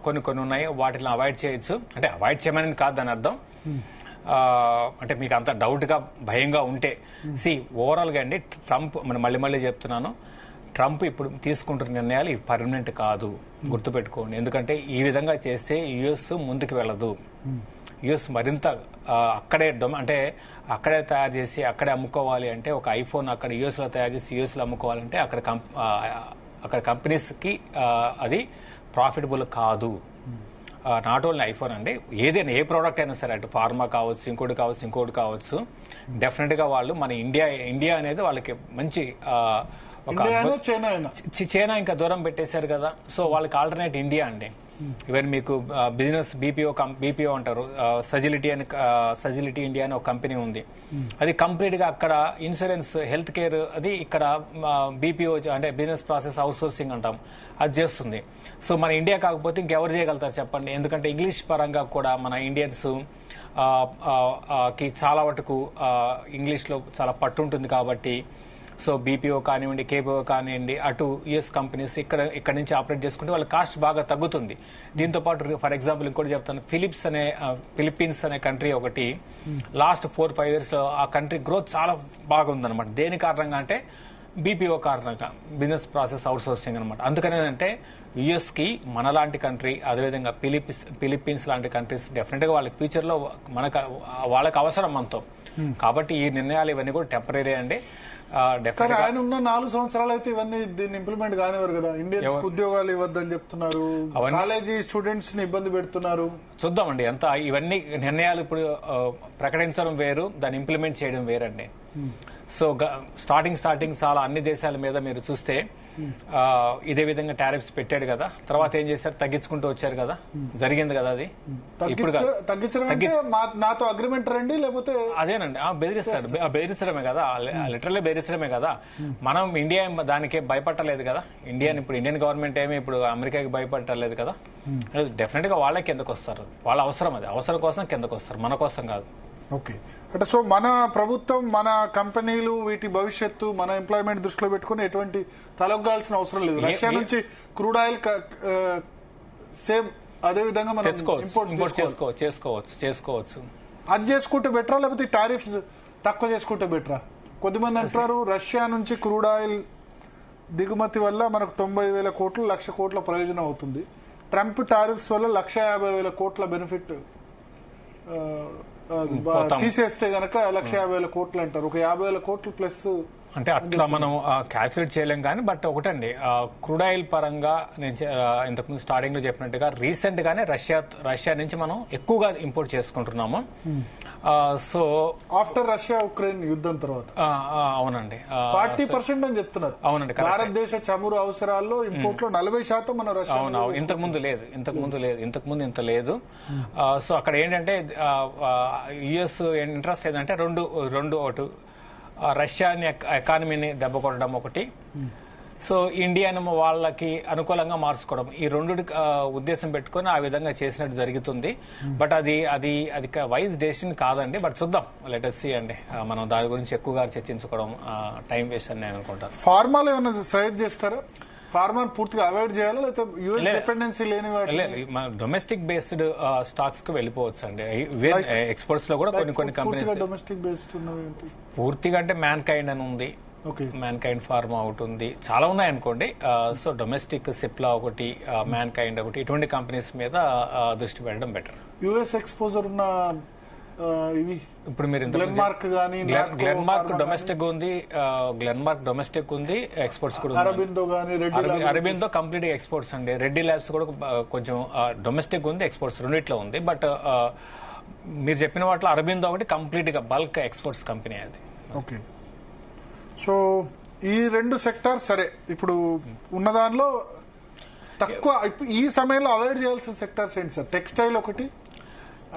కొన్ని ఉన్నాయి, వాటిని అవాయిడ్ చేయొచ్చు. అంటే అవాయిడ్ చేయమని కాదు దాని అర్థం. అంటే మీకు అంత డౌట్ గా భయంగా ఉంటే ఓవరాల్ గా అండి ట్రంప్, మనం మళ్ళీ చెప్తున్నాను, ట్రంప్ ఇప్పుడు తీసుకుంటున్న నిర్ణయాలు పర్మనెంట్ కాదు, గుర్తుపెట్టుకోండి. ఎందుకంటే ఈ విధంగా చేస్తే యుఎస్ ముందుకు వెళ్ళదు. యుఎస్ మరింత అంటే అక్కడే తయారు చేసి అక్కడే అమ్ముకోవాలి అంటే, ఒక ఐఫోన్ అక్కడ యుఎస్ లో తయారు చేసి యుఎస్ లో అమ్ముకోవాలంటే అక్కడ కంపెనీస్ కి అది ప్రాఫిటబుల్ కాదు. నాట్ ఓన్లీ ఐఫోన్ అండి, ఏదైనా ఏ ప్రోడక్ట్ అయినా సరే, అటు ఫార్మా కావచ్చు, ఇంకోటి కావచ్చు, డెఫినెట్ గా వాళ్ళు మన ఇండియా అనేది వాళ్ళకి మంచి చైనా ఇంకా దూరం పెట్టేశారు కదా. సో వాళ్ళకి ఆల్టర్నేట్ ఇండియా అండి. ఈవెన్ మీకు బిజినెస్ బీపీఓ అంటారు, సజిలిటీ ఇండియా అని ఒక కంపెనీ ఉంది. అది కంప్లీట్ గా అక్కడ ఇన్సూరెన్స్, హెల్త్ కేర్, అది ఇక్కడ బీపీఓ అంటే బిజినెస్ ప్రాసెస్ అవుట్ సోర్సింగ్ అంటాం, అది చేస్తుంది. సో మన ఇండియా కాకపోతే ఇంకెవరు చేయగలుగుతారు చెప్పండి? ఎందుకంటే ఇంగ్లీష్ పరంగా కూడా మన ఇండియన్స్ కి చాలా వరకు ఇంగ్లీష్ లో చాలా పట్టు ఉంటుంది కాబట్టి, సో బీపీఓ కానివ్వండి, కేపీఓ కానివ్వండి, అటు యుఎస్ కంపెనీస్ ఇక్కడ నుంచి ఆపరేట్ చేసుకుంటే వాళ్ళ కాస్ట్ బాగా తగ్గుతుంది. దీంతో పాటు ఫర్ ఎగ్జాంపుల్ ఇంకోటి చెప్తాను, ఫిలిప్పీన్స్ అనే కంట్రీ ఒకటి లాస్ట్ 4-5 years లో ఆ కంట్రీ గ్రోత్ చాలా బాగుందన్నమాట. దేని కారణంగా అంటే బీపీఓ కారణంగా, బిజినెస్ ప్రాసెస్ అవుట్ సోర్సింగ్ అనమాట. అందుకని అంటే యుఎస్ కి మనలాంటి కంట్రీ, అదేవిధంగా ఫిలిప్పీన్స్ లాంటి కంట్రీస్ డెఫినెట్ గా వాళ్ళకి ఫ్యూచర్ లో వాళ్ళకి అవసరం మనతో. కాబట్టి ఈ నిర్ణయాలు ఇవన్నీ కూడా టెంపరీ అండి. ఆయన ఉన్న 4 సంవత్సరాలు అయితే ఇవన్నీ దీన్ని ఇంప్లిమెంట్ కానివారు కదా. ఇండియన్స్ ఉద్యోగాలు ఇవ్వద్దని చెప్తున్నారు, కాలేజీ స్టూడెంట్స్ ని ఇబ్బంది పెడుతున్నారు. చూద్దామండి, ఎంత ఇవన్నీ నిర్ణయాలు ఇప్పుడు ప్రకటించడం వేరు, దాన్ని ఇంప్లిమెంట్ చేయడం వేరండి. సో స్టార్టింగ్ చాలా అన్ని దేశాల మీద మీరు చూస్తే ఇదే విధంగా టారిఫ్స్ పెట్టాడు కదా, తర్వాత ఏం చేశారు? తగ్గించుకుంటూ వచ్చారు కదా, జరిగింది కదా. అది ఇప్పుడు నాతో అగ్రిమెంట్ రండి, లేకపోతే అదేనండి, బెదిరిస్తడమే కదా, లిటరల్లీ బెదిరిస్తడమే కదా. మనం ఇండియా దానికి భయపడలేదు కదా. ఇండియన్ గవర్నమెంట్ ఏమి ఇప్పుడు అమెరికాకి భయపడలేదు కదా. డెఫినెట్ గా వాళ్ళే కిందకు వస్తారు, వాళ్ళ అవసరం, అది అవసరం కోసం కిందకు వస్తారు, మన కోసం కాదు. ఓకే. అంటే సో మన ప్రభుత్వం, మన కంపెనీలు, వీటి భవిష్యత్తు, మన ఎంప్లాయ్మెంట్ దృష్టిలో పెట్టుకుని ఎటువంటి తలొగ్గాల్సిన అవసరం లేదు. రష్యా నుంచి క్రూడ్ ఆయిల్ సేమ్ అదే విధంగా మనం ఇంపోర్ట్ చేసుకోవచ్చు. అది చేసుకుంటే బెటరా, లేకపోతే టారిఫ్స్ తక్కువ చేసుకుంటే బెటరా? కొద్దిమంది అంటారు రష్యా నుంచి క్రూడ్ ఆయిల్ దిగుమతి వల్ల మనకు 90,000 కోట్లు, 1,00,000 కోట్ల ప్రయోజనం అవుతుంది. ట్రంప్ టారిఫ్స్ వల్ల 1,50,000 కోట్ల బెనిఫిట్ తీసేస్తే గనక 1,50,000 కోట్లు అంటారు. ఒక 50,000 కోట్లు ప్లస్ అంటే అట్లా మనం క్యాల్కులేట్ చేయలేం కానీ, బట్ ఒకటండి, క్రూడ్ ఆయిల్ పరంగా నేను ఇంతకుముందు స్టార్టింగ్ లో చెప్పినట్టుగా రీసెంట్ గానే రష్యా నుంచి మనం ఎక్కువగా ఇంపోర్ట్ చేసుకుంటున్నాము. సో ఆఫ్టర్ రష్యా ఉక్రెయిన్ యుద్ధం తర్వాత అవునండి 40% అని చెప్తున్నారు. అవునండి, భారతదేశ చమురు అవసరాల్లో ఇంపోర్ట్ లో 40% మన రష్యా. అవును, ఇంతకుముందు ఇంత లేదు. సో అక్కడ ఏంటంటే యుఎస్ ఇంట్రెస్ట్ ఏంటంటే రెండు ఒకటి రష్యా ఎకానమీని దెబ్బ కొట్టడం ఒకటి, సో ఇండియాను వాళ్ళకి అనుకూలంగా మార్చుకోవడం, ఈ రెండు ఉద్దేశం పెట్టుకుని ఆ విధంగా చేసినట్టు జరుగుతుంది. బట్ అది వైజ్ డెసిషన్ కాదండి. బట్ చూద్దాం, లెట్ us see అండి. మనం దాని గురించి ఎక్కువగా చర్చించుకోవడం టైం వేస్ట్ అని నేను అనుకుంటాను. ఫార్మాలో ఏమైనా సజెస్ట్ చేస్తారా? ఫార్మర్ పూర్తిగా అవాయిడ్ చేయాలా, లేకపోతే యుఎస్ డిపెండెన్సీ లేని డొమెస్టిక్ బేస్డ్ స్టాక్స్ కు వెళ్ళిపోవచ్చు అండి. ఎక్స్పోర్ట్స్ లో కూడా కొన్ని కంపెనీస్ డొమెస్టిక్ బేస్డ్ ఉన్నవి. పూర్తిగా అంటే మ్యాన్ కైండ్ అని ఉంది, మ్యాన్ కైండ్ ఫార్మా ఒకటి ఉంది, చాలా ఉన్నాయి అనుకోండి. సో డొమెస్టిక్ సిప్లా ఒకటి, మ్యాన్ కైండ్ ఒకటి, ఇటువంటి కంపెనీస్ మీద దృష్టి పెట్టడం బెటర్. యుఎస్ ఎక్స్పోజర్ ఉన్న ఇవి ఇప్పుడు మీరు గ్లెన్మార్క్ డొమెస్టిక్ ఉంది, ఎక్స్పోర్ట్స్ కూడా. అరబిందో కంప్లీట్ ఎక్స్పోర్ట్స్ అండి. రెడ్డి ల్యాబ్స్ కూడా కొంచెం డొమెస్టిక్ ఉంది, ఎక్స్పోర్ట్స్ రెండిట్లో ఉంది. బట్ మీరు చెప్పిన వాటిలో అరబిందో ఒకటి కంప్లీట్ గా బల్క్ ఎక్స్పోర్ట్స్ కంపెనీ అది. ఓకే. సో ఈ రెండు సెక్టార్ సరే, ఇప్పుడు ఉన్న దానిలో తక్కువ ఈ సమయంలో అవాయిడ్ చేయాల్సిన సెక్టార్స్ ఏంటి సార్? టెక్స్టైల్ ఒకటి,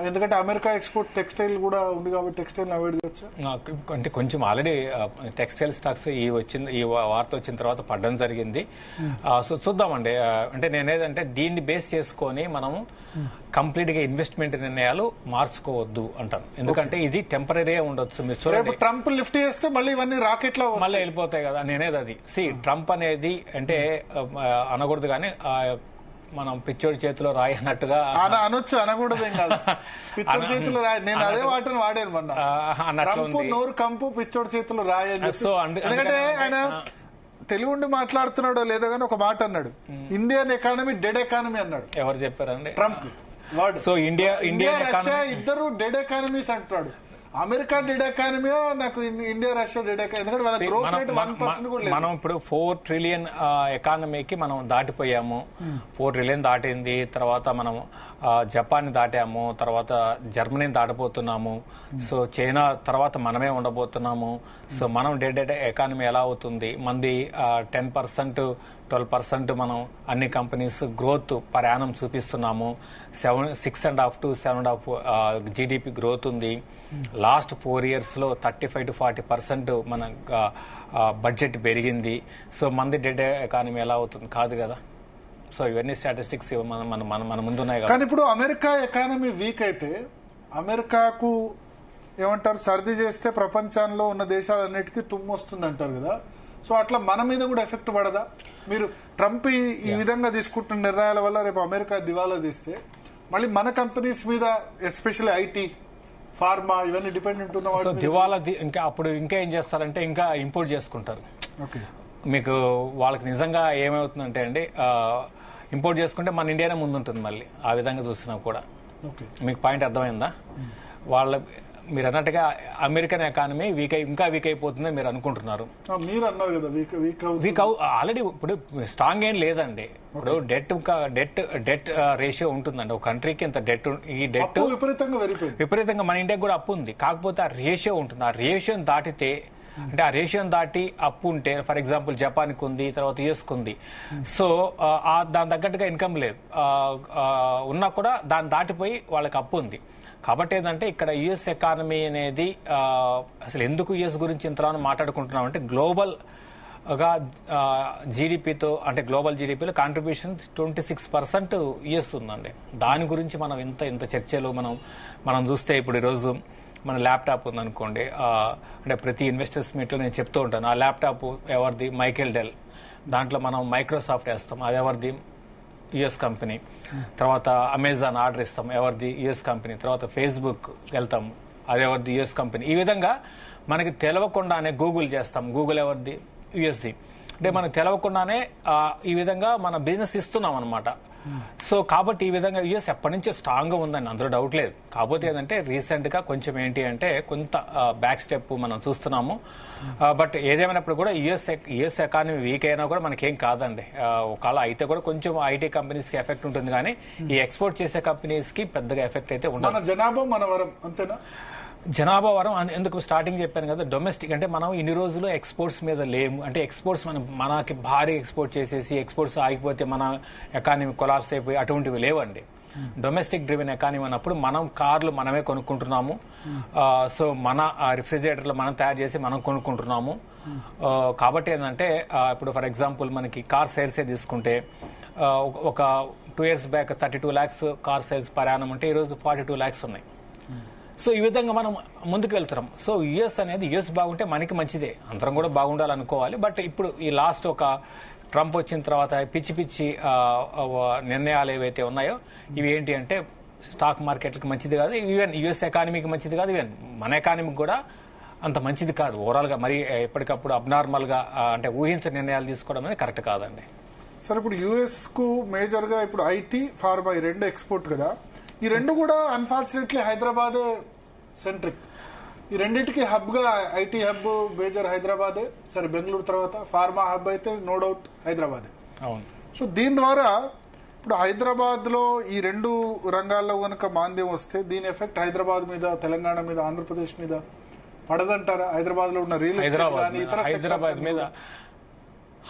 ఎందుకంటే అమెరికా ఎక్స్పోర్ట్ టెక్స్టైల్ కూడా ఉంది కాబట్టి టెక్స్టైల్ అవాయిడ్ చేయొచ్చు. అంటే కొంచెం ఆల్రెడీ టెక్స్టైల్ స్టాక్స్ ఈ వార్త వచ్చిన తర్వాత పడడం జరిగింది. సో చూద్దామండి. అంటే నేనేదంటే దీన్ని బేస్ చేసుకొని మనము కంప్లీట్ గా ఇన్వెస్ట్మెంట్ నిర్ణయాలు మార్చుకోవద్దు అంటాను. ఎందుకంటే ఇది టెంపరీ ఉండొచ్చు. మీరు చూడండి, ట్రంప్ లిఫ్ట్ చేస్తే మళ్ళీ ఇవన్నీ రాకెట్ లో మళ్ళీ వెళ్ళిపోతాయి కదా. నేనేది అది ట్రంప్ అనేది అంటే అనకూడదు కానీ మనం పిచ్చోడి చేతిలో రాయి అన్నట్టుగా అనొచ్చు, అనకూడదు ఏం కాదు. పిచ్చోడి చేతిలో రాయి, నేను అదే వాటిని వాడాను మొన్న. ట్రంప్ నోరు కంపు, పిచ్చోడి చేతిలో రాయి. సో ఎందుకంటే ఆయన తెలుగుండి మాట్లాడుతున్నాడో లేదో కానీ ఒక మాట అన్నాడు, ఇండియన్ ఎకానమీ డెడ్ ఎకానమీ అన్నాడు. ఎవరు చెప్పారండి? ట్రంప్. సో ఇండియా రష్యా ఇద్దరు డెడ్ ఎకానమీస్ అంటున్నాడు. అమెరికా డెడ్ ఎకానమీ, నాకు ఇండియా రష్యా డెడ్ ఎకానమీ. ఎందుకంటే వాళ్ళ గ్రోత్ రేట్ 1% కూడా లేదు. మనం ఇప్పుడు 4 ట్రిలియన్ ఎకానమీకి మనం దాటిపోయాము. 4 ట్రిలియన్ దాటింది. తర్వాత మనం జపాన్ దాటాము, తర్వాత జర్మనీని దాటిపోతున్నాము. సో చైనా తర్వాత మనమే ఉండబోతున్నాము. సో మనం డెడ్ ఎకానమీ ఎలా అవుతుంది? మంది 10%, 12% మనం అన్ని కంపెనీస్ గ్రోత్ పర్ యానం చూపిస్తున్నాము. 6.5 to 7.5 జీడిపి గ్రోత్ ఉంది. లాస్ట్ 4 years లో 35 to 40% మన బడ్జెట్ పెరిగింది. సో మంది డెడ్ ఎకానమీ ఎలా అవుతుంది? కాదు కదా. సో ఇవన్నీ స్టాటిస్టిక్స్ మన ముందున్నాయి కదా. కానీ ఇప్పుడు అమెరికా ఎకానమీ వీక్ అయితే అమెరికాకు ఏమంటారు, సర్ది చేస్తే ప్రపంచంలో ఉన్న దేశాలన్నిటికీ తుమ్ము వస్తుంది అంటారు కదా. సో అట్లా మన మీద కూడా ఎఫెక్ట్ పడదా? మీరు ట్రంప్ ఈ విధంగా తీసుకుంటున్న నిర్ణయాల వల్ల రేపు అమెరికా దివాలా తీస్తే మళ్ళీ మన కంపెనీస్ మీద, ఎస్పెషల్లీ ఐటీ, ఫార్మా, ఇవన్నీ డిపెండెంట్ ఉన్న సో దివాలా ఇంకా ఏం చేస్తారంటే ఇంకా ఇంపోర్ట్ చేసుకుంటారు. ఓకే, మీకు వాళ్ళకి నిజంగా ఏమవుతుందంటే అండి, ఇంపోర్ట్ చేసుకుంటే మన ఇండియానే ముందుంటుంది మళ్ళీ. ఆ విధంగా చూసినా కూడా మీకు పాయింట్ అర్థమైందా? మీరు అన్నట్టుగా అమెరికన్ ఎకానమీ ఇంకా వీక్ అయిపోతుందని మీరు అనుకుంటున్నారు. మీరు అన్నారు కదా వీక్ ఆల్రెడీ ఇప్పుడు స్ట్రాంగ్ ఏం లేదండి. ఇప్పుడు డెట్ రేషియో ఉంటుందండి ఒక కంట్రీకి. ఇంత డెట్, ఈ డెట్ విపరీతంగా మన ఇండియాకి కూడా అప్పు ఉంది. కాకపోతే ఆ రేషియో ఉంటుంది. ఆ రేషియోని దాటితే, అంటే ఆ రేషియోని దాటి అప్పు ఉంటే, ఫర్ ఎగ్జాంపుల్ జపాన్కి ఉంది, తర్వాత యుఎస్కి ఉంది. సో దాని తగ్గట్టుగా ఇన్కమ్ లేదు, ఉన్నా కూడా దాన్ని దాటిపోయి వాళ్ళకి అప్పు ఉంది. కాబట్టి ఏంటంటే ఇక్కడ యుఎస్ ఎకానమీ అనేది అసలు ఎందుకు యుఎస్ గురించి ఇంతలా మాట్లాడుకుంటున్నాం అంటే, గ్లోబల్ గా జీడిపితో, అంటే గ్లోబల్ జీడిపిలో కాంట్రిబ్యూషన్ 26% యుఎస్ ఉందండి. దాని గురించి మనం ఇంత చర్చలు మనం చూస్తే, ఇప్పుడు ఈరోజు మన ల్యాప్టాప్ ఉందనుకోండి, అంటే ప్రతి ఇన్వెస్టర్స్ మీట్లో నేను చెప్తూ ఉంటాను, ఆ ల్యాప్టాప్ ఎవరిది? Michael Dell. దాంట్లో మనం మైక్రోసాఫ్ట్ వేస్తాం, అది ఎవరిది? US company. తర్వాత అమెజాన్ ఆర్డర్ ఇస్తాం, ఎవరిది? US company. తర్వాత ఫేస్బుక్ వెళ్తాం, అది ఎవరిది? US company. ఈ విధంగా మనకి తెలవకుండానే గూగుల్ చేస్తాం, గూగుల్ ఎవరిది? యుఎస్ది. అంటే మనకు తెలవకుండానే ఈ విధంగా మన బిజినెస్ ఇస్తున్నాం అనమాట. సో కాబట్టి ఈ విధంగా యుఎస్ ఎప్పటి నుంచో స్ట్రాంగ్ గా ఉందని అందులో డౌట్ లేదు. కాకపోతే ఏంటంటే రీసెంట్ గా కొంచెం ఏంటి అంటే కొంత బ్యాక్ స్టెప్ మనం చూస్తున్నాము. బట్ ఏదేమైనప్పుడు కూడా యుఎస్ ఎకానమీ వీక్ అయినా కూడా మనకేం కాదండి. ఒకవేళ అయితే కూడా కొంచెం ఐటీ కంపెనీస్ కి ఎఫెక్ట్ ఉంటుంది, కానీ ఈ ఎక్స్పోర్ట్ చేసే కంపెనీస్ కి పెద్దగా ఎఫెక్ట్ అయితే ఉండదు. జనాభా మన వరం అంతేనా? జనాభా వరం. ఎందుకు స్టార్టింగ్ చెప్పాను కదా, డొమెస్టిక్ అంటే మనం ఇన్ని రోజులు ఎక్స్పోర్ట్స్ మీద లేము. అంటే ఎక్స్పోర్ట్స్ మనకి భారీ ఎక్స్పోర్ట్ చేసేసి ఎక్స్పోర్ట్స్ ఆగిపోతే మన ఎకానమీ కొలాప్స్ అయిపోయి అటువంటివి లేవండి. డొమెస్టిక్ డ్రివెన్ ఎకానమీ అన్నప్పుడు మనం కార్లు మనమే కొనుక్కుంటున్నాము. సో మన రిఫ్రిజిరేటర్లు మనం తయారు చేసి మనం కొనుక్కుంటున్నాము. కాబట్టి ఏంటంటే ఇప్పుడు ఫర్ ఎగ్జాంపుల్ మనకి కార్ సేల్సే తీసుకుంటే, ఒక 2 years back 32 lakhs car sales per annum ఉంటే ఈరోజు 42 lakhs ఉన్నాయి. సో ఈ విధంగా మనం ముందుకు వెళ్తున్నాం. సో యుఎస్ అనేది, యుఎస్ బాగుంటే మనకి మంచిదే, అందరం కూడా బాగుండాలనుకోవాలి. బట్ ఇప్పుడు ఈ లాస్ట్ ఒక ట్రంప్ వచ్చిన తర్వాత పిచ్చి నిర్ణయాలు ఏవైతే ఉన్నాయో ఇవి ఏంటి అంటే స్టాక్ మార్కెట్లకు మంచిది కాదు, ఈవెన్ యుఎస్ ఎకానమీకి మంచిది కాదు, ఈవెన్ మన ఎకానమీకి కూడా అంత మంచిది కాదు. ఓవరాల్ గా మరి ఎప్పటికప్పుడు అబ్నార్మల్ గా అంటే ఊహించని నిర్ణయాలు తీసుకోవడం అనేది కరెక్ట్ కాదండి. సార్, ఇప్పుడు యుఎస్ కు మేజర్ గా ఇప్పుడు ఐటీ, ఫార్మా ఈ రెండు ఎక్స్పోర్ట్ కదా. ఈ రెండు కూడా అన్ఫార్చునేట్లీ హైదరాబాద్ సెంట్రిక్. ఈ రెండింటికి హబ్ గా, ఐటీ హబ్ మేజర్ హైదరాబాదే, సరే బెంగళూరు తర్వాత, ఫార్మా హబ్ అయితే నో డౌట్ హైదరాబాదే. అవును. సో దీని ద్వారా ఇప్పుడు హైదరాబాద్ లో ఈ రెండు రంగాల్లో కనుక మాంద్యం వస్తే దీని ఎఫెక్ట్ హైదరాబాద్ మీద, తెలంగాణ మీద, ఆంధ్రప్రదేశ్ మీద పడదంటారా? హైదరాబాద్ లో ఉన్న రియల్ ఎస్టేట్ కానీ ఇతర హైదరాబాద్ మీద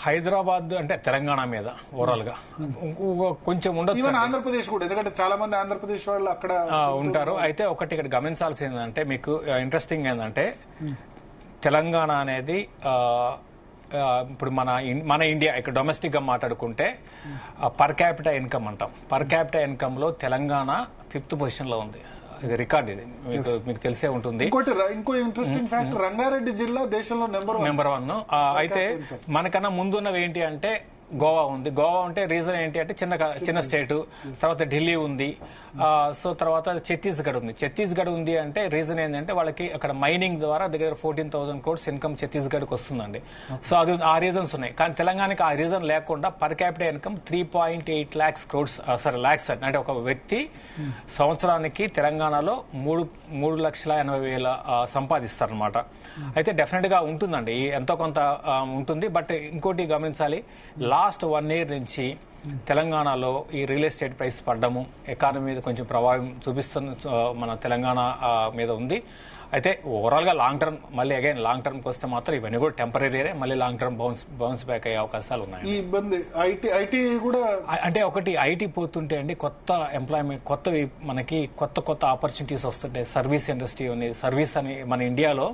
హైదరాబాద్ అంటే తెలంగాణ మీద ఓవరాల్ గా కొంచెం ఉండొచ్చు, ఈవెన్ ఆంధ్రప్రదేశ్ కూడా, ఎందుకంటే చాలా మంది ఆంధ్రప్రదేశ్ వాళ్ళు అక్కడ ఉంటారు. అయితే ఒకటి ఇక్కడ గమనించాల్సింది ఏంటంటే, మీకు ఇంట్రెస్టింగ్ ఏంటంటే తెలంగాణ అనేది ఇప్పుడు మన ఇండియా ఇక్కడ డొమెస్టిక్ గా మాట్లాడుకుంటే పర్ క్యాపిటా ఇన్కమ్ అంటాం. పర్ క్యాపిటా ఇన్కమ్ లో తెలంగాణ 5th పొజిషన్ లో ఉంది. ఇది రికార్డ్, ఇది మీకు తెలిసే ఉంటుంది. ఇంకో ఇంట్రెస్టింగ్ ఫ్యాక్ట్, రంగారెడ్డి జిల్లా దేశంలో నెంబర్ 1. అయితే మనకన్నా ముందున్నవి ఏంటి అంటే గోవా ఉంది. గోవా ఉంటే రీజన్ ఏంటి అంటే చిన్న స్టేట్. తర్వాత ఢిల్లీ ఉంది. సో తర్వాత ఛత్తీస్గఢ్ ఉంది. ఛత్తీస్గఢ్ ఉంది అంటే రీజన్ ఏంటంటే వాళ్ళకి అక్కడ మైనింగ్ ద్వారా దగ్గర 14,000 crores ఇన్కమ్ ఛత్తీస్గఢ్కి వస్తుందండి. సో అది ఆ రీజన్స్ ఉన్నాయి. కానీ తెలంగాణకి ఆ రీజన్ లేకుండా per capital income 3.8 lakhs crores lakhs అంటే ఒక వ్యక్తి సంవత్సరానికి తెలంగాణలో 3,80,000 సంపాదిస్తారనమాట. అయితే డెఫినెట్ గా ఉంటుందండి, ఎంతో కొంత ఉంటుంది. బట్ ఇంకోటి గమనించాలి, లాస్ట్ 1 year నుంచి తెలంగాణలో ఈ రియల్ ఎస్టేట్ ప్రైస్ పడ్డము ఎకానమీ మీద కొంచెం ప్రభావం చూపిస్తున్న మన తెలంగాణ మీద ఉంది. అయితే ఓవరాల్ గా లాంగ్ టర్మ్, మళ్ళీ అగైన్ లాంగ్ టర్మ్ కి వస్తే మాత్రం ఇవన్నీ కూడా టెంపరీరే, మళ్ళీ లాంగ్ టర్మ్ బౌన్స్ బ్యాక్ అయ్యే అవకాశాలు ఉన్నాయి. ఈ ఇబ్బంది ఐటీ కూడా అంటే ఒకటి ఐటీ పోతుంటే అండి, కొత్త ఎంప్లాయ్మెంట్, కొత్తవి మనకి కొత్త ఆపర్చునిటీస్ వస్తుంటాయి. సర్వీస్ ఇండస్ట్రీ ఉంది. సర్వీస్ అని మన ఇండియాలో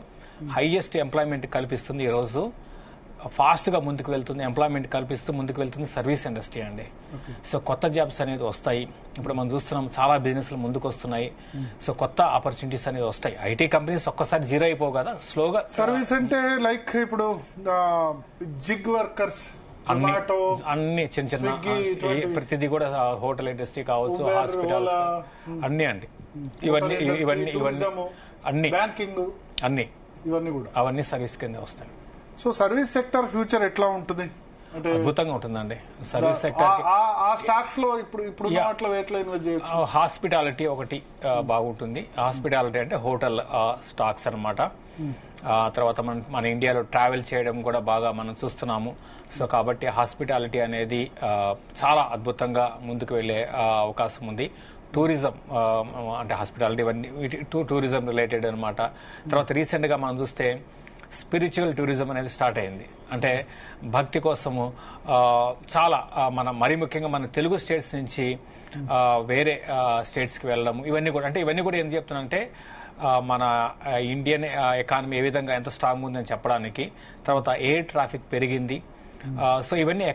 హైయెస్ట్ ఎంప్లాయ్మెంట్ కల్పిస్తుంది ఈ రోజు, ఫాస్ట్ గా ముందుకు వెళ్తుంది, ఎంప్లాయ్మెంట్ కల్పిస్తూ ముందుకు వెళ్తుంది సర్వీస్ ఇండస్ట్రీ అండి. సో కొత్త జాబ్స్ అనేది వస్తాయి. ఇప్పుడు మనం చూస్తున్నాం చాలా బిజినెస్లు ముందుకు వస్తున్నాయి. సో కొత్త ఆపర్చునిటీస్ అనేది వస్తాయి. ఐటీ కంపెనీస్ ఒక్కసారి జీరో అయిపోవు కదా, స్లోగా. సర్వీస్ అంటే లైక్ ఇప్పుడు జిగ్ వర్కర్స్, అన్ని చిన్న ప్రతిదీ కూడా, హోటల్ ఇండస్ట్రీ కావచ్చు, హాస్పిటల్స్, అన్ని అండి. ఇవన్నీ అన్ని బ్యాంకింగ్, అన్ని ఇవన్నీ కూడా అవన్నీ సర్వీస్ కింద వస్తాయి. సో సర్వీస్ సెక్టర్ ఫ్యూచర్ ఎట్లా ఉంటుంది అంటే? అద్భుతంగా ఉంటుందండి సర్వీస్ సెక్టర్. ఆ స్టాక్స్ లో ఇప్పుడు ఎట్లా ఇన్వెస్ట్ చేయొచ్చు? హాస్పిటాలిటీ ఒకటి బాగుంటుంది. హాస్పిటాలిటీ అంటే హోటల్ స్టాక్స్ అన్నమాట. తర్వాత మన ఇండియాలో ట్రావెల్ చేయడం కూడా బాగా మనం చూస్తున్నాము. సో కాబట్టి హాస్పిటాలిటీ అనేది చాలా అద్భుతంగా ముందుకు వెళ్లే అవకాశం ఉంది. టూరిజం అంటే హాస్పిటాలిటీ ఇవన్నీ టూరిజం రిలేటెడ్ అనమాట. తర్వాత రీసెంట్ గా మనం చూస్తే స్పిరిచువల్ టూరిజం అనేది స్టార్ట్ అయింది. అంటే భక్తి కోసము చాలా మరీ ముఖ్యంగా మన తెలుగు స్టేట్స్ నుంచి వేరే స్టేట్స్కి వెళ్ళడము, ఇవన్నీ కూడా ఏం చెప్తున్నానంటే మన ఇండియన్ ఎకానమీ ఏ విధంగా ఎంత స్ట్రాంగ్ ఉందని చెప్పడానికి. తర్వాత ఎయిర్ ట్రాఫిక్ పెరిగింది. సో ఇవన్నీ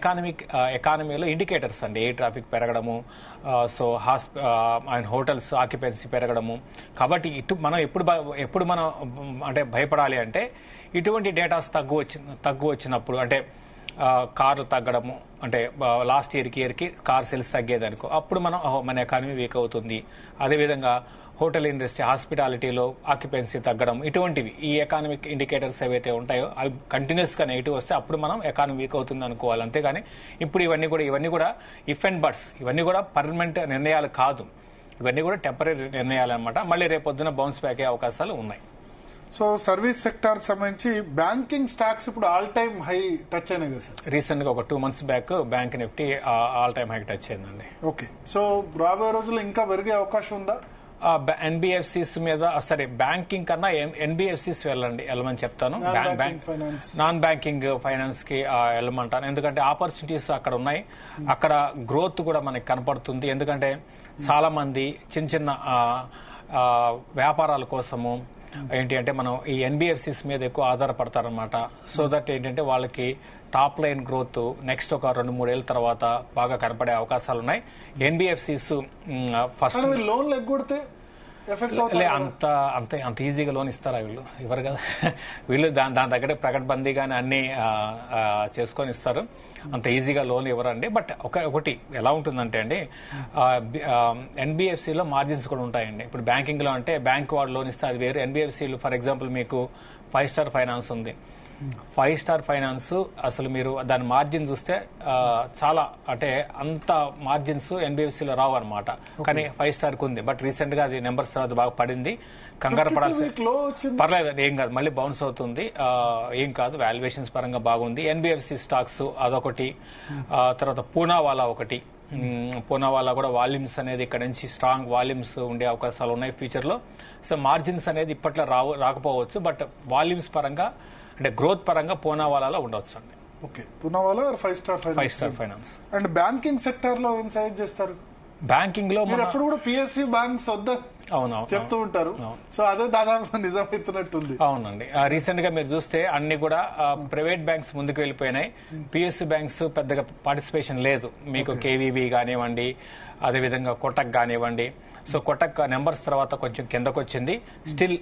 ఎకానమీలో ఇండికేటర్స్ అండి. ఎయిర్ ట్రాఫిక్ పెరగడము, సో హోటల్స్ ఆక్యుపెన్సీ పెరగడము. కాబట్టి మనం ఎప్పుడు మనం అంటే భయపడాలి అంటే ఇటువంటి డేటాస్ తగ్గు వచ్చినప్పుడు, అంటే కార్లు తగ్గడము, అంటే లాస్ట్ ఇయర్కి కార్ సేల్స్ తగ్గేదనుకో, అప్పుడు మనం మన ఎకానమీ వీక్ అవుతుంది. అదేవిధంగా హోటల్ ఇండస్ట్రీ, హాస్పిటాలిటీలో ఆక్యుపెన్సీ తగ్గడం, ఇటువంటివి ఈ ఎకానమిక్ ఇండికేటర్స్ ఏవైతే ఉంటాయో అవి కంటిన్యూస్ గా నెగిటివ్ వస్తే అప్పుడు మనం ఎకానమీ వీక్ అవుతుంది అనుకోవాలి. అంతేగాని ఇప్పుడు ఇవన్నీ కూడా ఇఫ్ అండ్ బట్స్, ఇవన్నీ కూడా పర్మనెంట్ నిర్ణయాలు కాదు. ఇవన్నీ కూడా టెంపరీ నిర్ణయాలు అనమాట. మళ్ళీ రేపొద్దున బౌన్స్ బ్యాక్ అయ్యే అవకాశాలు ఉన్నాయి. సో సర్వీస్ సెక్టర్ సంబంధించి బ్యాంకింగ్ స్టాక్స్ ఇప్పుడు ఆల్ టైమ్ హై టచ్ అయినాయి కదా సార్? రీసెంట్ గా ఒక 2 months back bank Nifty all time high touch అయిందండి. ఓకే, సో రాబోయే రోజుల్లో ఇంకా పెరిగే అవకాశం ఉందా? ఎన్బిఎఫ్సిస్ మీద, సరే బ్యాంకింగ్ కన్నా ఎన్బిఎఫ్సిస్ వెళ్ళమని చెప్తాను. నాన్ బ్యాంకింగ్ ఫైనాన్స్ కి వెళ్ళమంటాను. ఎందుకంటే ఆపర్చునిటీస్ అక్కడ ఉన్నాయి. అక్కడ గ్రోత్ కూడా మనకి కనపడుతుంది. ఎందుకంటే చాలా మంది చిన్న వ్యాపారాల కోసము ఏంటి అంటే మనం ఈ ఎన్బిఎఫ్సిస్ మీద ఎక్కువ ఆధారపడతారనమాట. సో దట్ ఏంటంటే వాళ్ళకి టాప్ లైన్ గ్రోత్ నెక్స్ట్ ఒక 2-3 ఏళ్ల తర్వాత బాగా కనపడే అవకాశాలు ఉన్నాయి. ఎన్బిఎఫ్సిస్ ఫస్ట్ లోన్లు ఎగ్గొడితే అంత ఈజీగా లోన్ ఇస్తారా? ఇవ్వరు కదా. వీళ్ళు దాని దగ్గర ప్రకటబందీగానే అన్ని చేసుకొని ఇస్తారు. అంత ఈజీగా లోన్ ఇవ్వరండి. బట్ ఒకటి ఎలా ఉంటుందంటే అండి, ఎన్బిఎఫ్సిలో మార్జిన్స్ కూడా ఉంటాయండి. ఇప్పుడు బ్యాంకింగ్ లో అంటే బ్యాంక్ వాడు లోన్ ఇస్తే అది వేరు. ఎన్బిఎఫ్సిలు ఫర్ ఎగ్జాంపుల్ మీకు 5 Star ఫైనాన్స్ ఉంది. 5 Star ఫైనాన్స్ అసలు మీరు దాని మార్జిన్ చూస్తే చాలా, అంటే అంత మార్జిన్స్ ఎన్బిఎఫ్సిలో రావు అనమాట. కానీ 5 Star కు ఉంది. బట్ రీసెంట్ గా అది నెంబర్స్ తర్వాత బాగా పడింది. కంగారు పడాల్సి పర్లేదు, ఏం కాదు, మళ్ళీ బౌన్స్ అవుతుంది, ఏం కాదు. వాల్యుయేషన్స్ పరంగా బాగుంది. ఎన్బిఎఫ్సి స్టాక్స్ అదొకటి. తర్వాత పూనావాలా ఒకటి. పూనావాలా కూడా వాల్యూమ్స్ అనేది ఇక్కడ నుంచి స్ట్రాంగ్ వాల్యూమ్స్ ఉండే అవకాశాలు ఉన్నాయి ఫ్యూచర్ లో. సో మార్జిన్స్ అనేది ఇప్పట్లో రాకపోవచ్చు. బట్ వాల్యూమ్స్ పరంగా అంటే గ్రోత్ పరంగా పూనావాలాలో ఉండవచ్చు అండి. Okay, Poonawalla 5-star finance. 5-star finance. And banking sector లో ఏం సజెస్ట్ చేస్తారు? బ్యాంకింగ్ లో మీరు ఎప్పుడు కూడా పిఎస్యు బ్యాంక్స్ వద్దా అవునవును చెప్తూ ఉంటారు, సో అదే దాదాపు నిజమవుతున్నట్టుంది. అవునండి, రీసెంట్ గా మీరు చూస్తే అన్ని కూడా ప్రైవేట్ బ్యాంక్స్ ముందుకు వెళ్ళిపోయినాయి. పిఎస్యు బ్యాంక్స్ పెద్దగా పార్టిసిపేషన్ లేదు. మీకు కేవీబీ కానివ్వండి, అదేవిధంగా కోటక్ కానివ్వండి. సో కోటక్ నెంబర్స్ తర్వాత కొంచెం కిందకు వచ్చింది. స్టిల్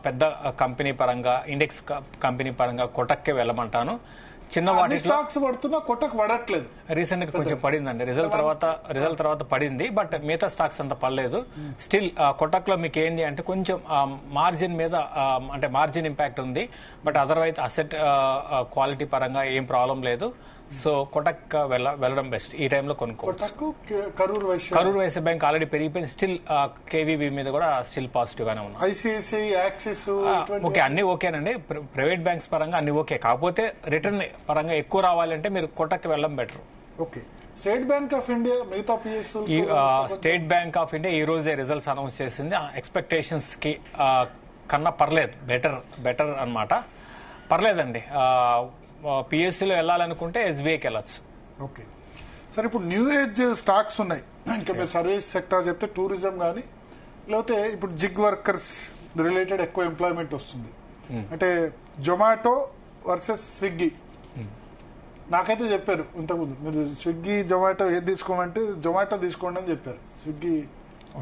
పెద్ద కంపెనీ పరంగా, ఇండెక్స్ కంపెనీ పరంగా కోటక్కే వెళ్ళమంటాను. చిన్న వాటి స్టాక్స్ పడుతున్నా కోటక్ పడట్లేదు. రీసెంట్ గా కొంచెం పడిందండి, రిజల్ట్ తర్వాత పడింది. బట్ మిగతా స్టాక్స్ అంత పడలేదు. స్టిల్ కోటక్ లో మీకు ఏంది అంటే కొంచెం మార్జిన్ మీద అంటే మార్జిన్ ఇంపాక్ట్ ఉంది. బట్ అదర్వైజ్ అసెట్ క్వాలిటీ పరంగా ఏం ప్రాబ్లం లేదు. సో కోటక్ వెళ్ళడం బెస్ట్ ఈ టైంలో కొనుక్కోవచ్చు. కరూర్ వైశ్య బ్యాంక్ ఆల్రెడీ పెరిగిపోయింది. స్టిల్ కేవీబీ మీద కూడా స్టిల్ పాజిటివ్ గానే ఉంది. ఐసిఐసిఐ, యాక్సిస్ ఓకే, అన్ని ఓకేనండి. ప్రైవేట్ బ్యాంక్స్ పరంగా అన్ని ఓకే. కాకపోతే రిటర్న్ పరంగా ఎక్కువ రావాలంటే మీరు కోటక్ వెళ్ళడం better. Okay, state bank of India మిగతా PSU. State bank of India ఈ రోజే రిజల్ట్స్ అనౌన్స్ చేసింది. ఎక్స్పెక్టేషన్స్ కి కన్నా పర్లేదు, బెటర్ అన్నమాట. పర్లేదండి. పిఎస్సిలో వెళ్ళాలనుకుంటే ఎస్బీఐకి వెళ్ళచ్చు. ఓకే సార్, ఇప్పుడు న్యూ ఏజ్ స్టాక్స్ ఉన్నాయి. ఇంకా మీరు సర్వీస్ సెక్టర్ చెప్తే టూరిజం కానీ, లేకపోతే ఇప్పుడు జిగ్ వర్కర్స్ రిలేటెడ్ ఎక్కువ ఎంప్లాయ్మెంట్ వస్తుంది. అంటే జొమాటో వర్సెస్ స్విగ్గీ. నాకైతే చెప్పారు ఇంతకుముందు, మీరు స్విగ్గీ జొమాటో ఏది తీసుకోమంటే జొమాటో తీసుకోండి అని చెప్పారు. స్విగ్గీ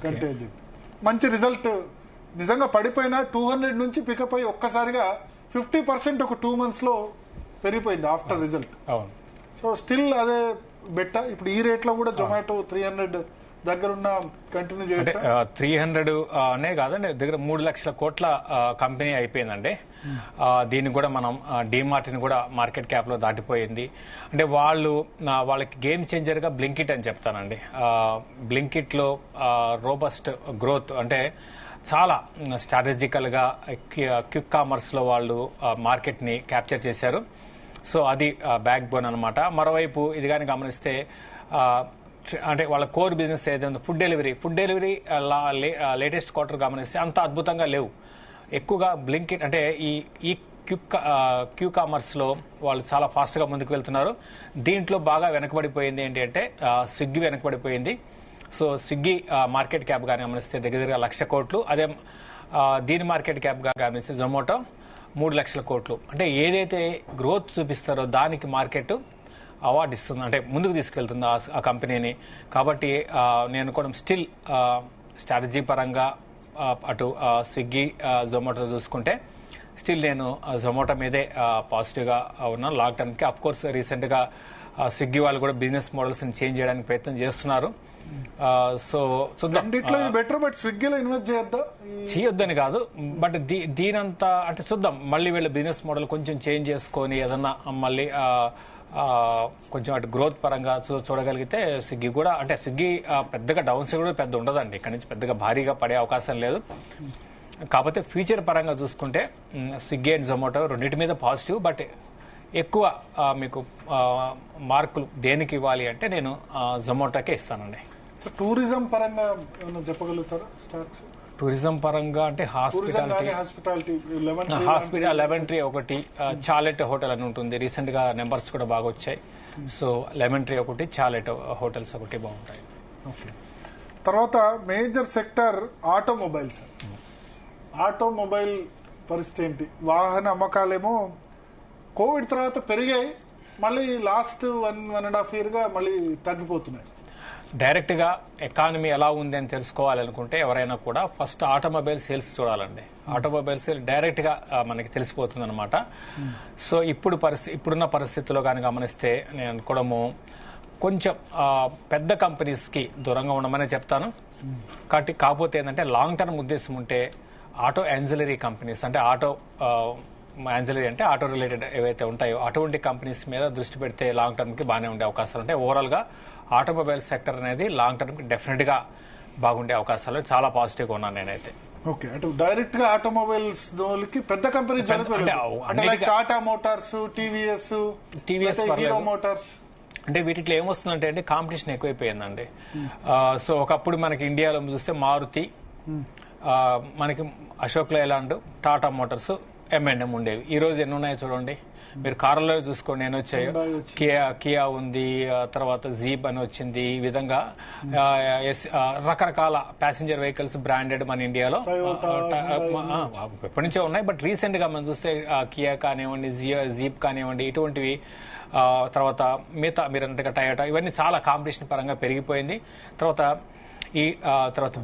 కంటే అని చెప్పి మంచి రిజల్ట్. నిజంగా పడిపోయినా 200 నుంచి పికప్ అయ్యి ఒక్కసారిగా 50% ఒక 2 months లో పెరిగిపోయింది ఆఫ్టర్ రిజల్ట్. సో స్టిల్ అదే బెట్ట. ఇప్పుడు ఈ రేట్ లో కూడా జొమాటో 300 దగ్గర ఉన్న కంటిన్యూ చేయొచ్చు. 300 అనే కాదండి, దగ్గర 3 లక్షల కోట్ల కంపెనీ అయిపోయిందండి. దీన్ని కూడా మనం డీమార్ట్ ని కూడా మార్కెట్ క్యాప్ లో దాటిపోయింది. అంటే వాళ్ళకి గేమ్ చేంజర్ గా బ్లింకిట్ అని చెప్తానండి. బ్లింకిట్ లో రోబస్ట్ గ్రోత్, అంటే చాలా స్ట్రాటజికల్ గా క్విక్ కామర్స్ లో వాళ్ళు మార్కెట్ ని క్యాప్చర్ చేశారు. సో అది బ్యాక్ బోన్ అనమాట. మరోవైపు ఇది కానీ గమనిస్తే అంటే వాళ్ళ కోర్ బిజినెస్ ఏదైతే ఫుడ్ డెలివరీ లేటెస్ట్ క్వార్టర్ గమనిస్తే అంత అద్భుతంగా లేవు. ఎక్కువగా బ్లింకిట్ అంటే ఈ క్యూ కామర్స్ లో వాళ్ళు చాలా ఫాస్ట్ గా ముందుకు వెళ్తున్నారు. దీంట్లో బాగా వెనకబడిపోయింది ఏంటి అంటే స్విగ్గీ వెనకబడిపోయింది. సో స్విగ్గీ మార్కెట్ క్యాప్ గా గమనిస్తే దగ్గర 1 లక్ష కోట్లు. అదే దీని మార్కెట్ క్యాప్ గా గమనిస్తే జొమాటో 3 లక్షల కోట్లు. అంటే ఏదైతే గ్రోత్ చూపిస్తారో దానికి మార్కెట్ అవార్డు ఇస్తుంది, అంటే ముందుకు తీసుకెళ్తుంది ఆ కంపెనీని. కాబట్టి నేను కూడా స్టిల్ స్ట్రాటజీ పరంగా అటు స్విగ్గీ జొమాటో చూసుకుంటే స్టిల్ నేను జొమాటో మీదే పాజిటివ్ గా ఉన్నాను లాంగ్ టర్మ్ కి. అఫ్ కోర్స్ రీసెంట్ గా స్విగ్గీ వాళ్ళు కూడా బిజినెస్ మోడల్స్ ని చేంజ్ చేయడానికి ప్రయత్నం చేస్తున్నారు. సో చూద్దాం. బెటర్, బట్ స్విగ్గీలో ఇన్వెస్ట్ చేయొద్దని కాదు, బట్ దీనంతా అంటే చూద్దాం. మళ్ళీ వీళ్ళ బిజినెస్ మోడల్ కొంచెం చేంజ్ చేసుకొని ఏదన్నా మళ్ళీ కొంచెం అటు గ్రోత్ పరంగా చూడగలిగితే స్విగ్గీ కూడా, అంటే స్విగ్గీ పెద్దగా డౌన్ సైడ్ కూడా పెద్ద ఉండదండి. ఇక్కడ నుంచి పెద్దగా భారీగా పడే అవకాశం లేదు. కాకపోతే ఫ్యూచర్ పరంగా చూసుకుంటే స్విగ్గీ అండ్ జొమాటో రెండింటి మీద పాజిటివ్. బట్ ఎక్కువ మీకు మార్కులు దేనికి ఇవ్వాలి అంటే నేను జొమాటోకే ఇస్తానండి. సో టూరిజం పరంగా ఏమైనా చెప్పగలుగుతారా స్టాక్స్? టూరిజం పరంగా అంటే హాస్పిటాలిటీ లెమన్ ట్రీ ఒకటి, చాలెట్ హోటల్ అని ఉంటుంది. రీసెంట్ గా నెంబర్స్ కూడా బాగా వచ్చాయి. సో లెమన్ ట్రీ ఒకటి, చాలెట్ హోటల్స్ ఒకటి బాగుంటాయి. తర్వాత మేజర్ సెక్టర్ ఆటోమొబైల్స్. ఆటోమొబైల్ పరిస్థితి ఏంటి? వాహన అమ్మకాలేమో కోవిడ్ తర్వాత పెరిగాయి, మళ్ళీ లాస్ట్ 1.5 year గా మళ్ళీ తగ్గిపోతున్నాయి. డైరెక్ట్ గా ఎకానమీ ఎలా ఉంది అని తెలుసుకోవాలనుకుంటే ఎవరైనా కూడా ఫస్ట్ ఆటోమొబైల్ సేల్స్ చూడాలండి. ఆటోమొబైల్ సేల్ డైరెక్ట్ గా మనకి తెలిసిపోతుంది అనమాట. సో ఇప్పుడున్న పరిస్థితుల్లో కానీ గమనిస్తే నేను అనుకోవడము కొంచెం పెద్ద కంపెనీస్ కి దూరంగా ఉండమని చెప్తాను. కాకపోతే ఏంటంటే లాంగ్ టర్మ్ ఉద్దేశం ఉంటే ఆటో యాన్సిలరీ కంపెనీస్, అంటే యాన్సిలరీ అంటే ఆటో రిలేటెడ్ ఏవైతే ఉంటాయో అటువంటి కంపెనీస్ మీద దృష్టి పెడితే లాంగ్ టర్మ్ కి బాగానే ఉండే అవకాశాలు ఉంటాయి. ఓవరాల్ గా ఆటోమొబైల్ సెక్టర్ అనేది లాంగ్ టర్మ్ కి డెఫినెట్ గా బాగుండే అవకాశాలు చాలా పాజిటివ్ గా ఉన్నాను నేనైతే. ఓకే, అంటే డైరెక్ట్ గా ఆటోమొబైల్స్ పెద్ద company Tata Motors, TVS, hero Motors, అంటే వీటిలో ఏమొస్తుందంటే అండి కాంపిటీషన్ ఎక్కువైపోయిందండి. సో ఒకప్పుడు మనకి ఇండియాలో చూస్తే మారుతి, మనకి Ashok Leyland, Tata Motors, M&M ఉండేవి. ఈ రోజు ఎన్ని ఉన్నాయో చూడండి. మీరు కార్లలో చూసుకోండి నేను వచ్చాయి, కియా ఉంది, తర్వాత జీప్ అని వచ్చింది. ఈ విధంగా రకరకాల ప్యాసింజర్ వెహికల్స్ బ్రాండెడ్ మన ఇండియాలో ఎప్పటి నుంచో ఉన్నాయి. బట్ రీసెంట్ గా మనం చూస్తే కియా కానివ్వండి, జీప్ కానివ్వండి, ఇటువంటివి, తర్వాత మిగతా మీరు అన్నట్టుగా టయోటా, ఇవన్నీ చాలా కాంపిటీషన్ పరంగా పెరిగిపోయింది. తర్వాత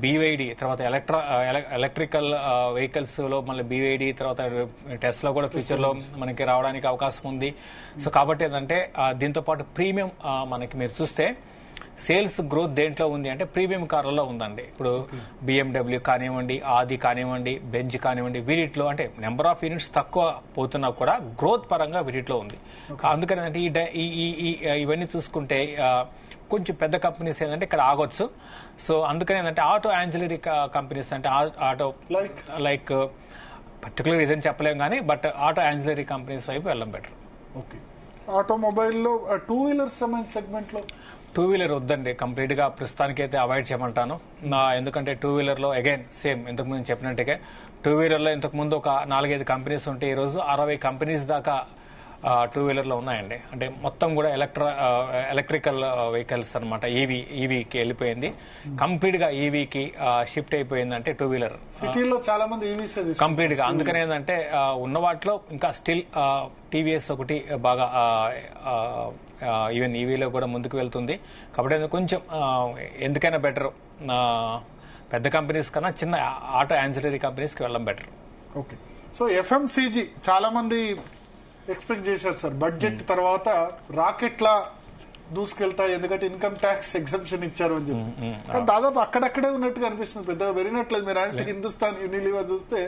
BYD, తర్వాత ఎలక్ట్రికల్ వెహికల్స్ లో మళ్ళీ BYD, తర్వాత టెస్లా కూడా ఫ్యూచర్ లో మనకి రావడానికి అవకాశం ఉంది. సో కాబట్టి ఏంటంటే దీంతో పాటు ప్రీమియం మనకి మీరు చూస్తే సేల్స్ గ్రోత్ దేంట్లో ఉంది అంటే ప్రీమియం కార్లలో ఉందండి. ఇప్పుడు BMW కానివ్వండి, ఆది కానివ్వండి, బెంజ్ కానివ్వండి, వీటిలో అంటే నెంబర్ ఆఫ్ యూనిట్స్ తక్కువ పోతున్నా కూడా గ్రోత్ పరంగా వీటిలో ఉంది. అందుకని అంటే ఇవన్నీ చూసుకుంటే కొంచెం పెద్ద కంపెనీస్ ఏంటంటే ఇక్కడ ఆగొచ్చు. సో అందుకని ఏంటంటే ఆటో యాన్సిలరీ కంపెనీస్ అంటే ఆటో లైక్ పర్టికులర్ ఇదని చెప్పలేము కానీ బట్ ఆటో యాన్సిలరీ కంపెనీస్ వైపు వెళ్ళడం బెటర్. ఓకే, ఆటోమొబైల్లో 2 వీలర్స్ సెగ్మెంట్ లో 2 వీలర్ వద్దండి, కంప్లీట్ గా ప్రస్తుతానికి అయితే అవాయిడ్ చేయమంటాను. ఎందుకంటే 2 వీలర్ లో అగైన్ సేమ్ ఇంతకు ముందు చెప్పినట్టుగా 2 వీలర్ లో ఇంతకు ముందు ఒక 4-5 కంపెనీస్ ఉంటే ఈ రోజు 60 కంపెనీస్ దాకా 2 వీలర్ లో ఉన్నాయండి. అంటే మొత్తం కూడా ఎలక్ట్రికల్ వెహికల్స్ అనమాట, ఈవీకి వెళ్ళిపోయింది. కంప్లీట్ గా ఈవీకి షిఫ్ట్ అయిపోయింది. అంటే 2 వీలర్ సిటీలో చాలా మంది ఈవీస్ కంప్లీట్ గా. అందుకని ఏంటంటే ఉన్న వాటిలో ఇంకా స్టిల్ టీవీఎస్ ఒకటి బాగా ఈవెన్ ఈవీలో కూడా ముందుకు వెళ్తుంది. కాబట్టి కొంచెం ఎందుకైనా బెటర్ పెద్ద కంపెనీస్ కన్నా చిన్న ఆటో యాన్సిలరీ కంపెనీస్కి వెళ్ళడం బెటర్. ఓకే, సో FMCG చాలా మంది ఎక్స్పెక్ట్ చేశారు సార్ బడ్జెట్ తర్వాత రాకెట్లా దూసుకెళ్తాయి, ఎందుకంటే ఇన్కమ్ ట్యాక్స్ ఎగ్జంప్షన్ ఇచ్చారు అని చెప్పి. దాదాపు అక్కడక్కడే ఉన్నట్టుగా అనిపిస్తుంది, పెద్దగా పెరిగినట్లేదు. మీరు అంటే హిందుస్థాన్ యూనిలీవర్ చూస్తే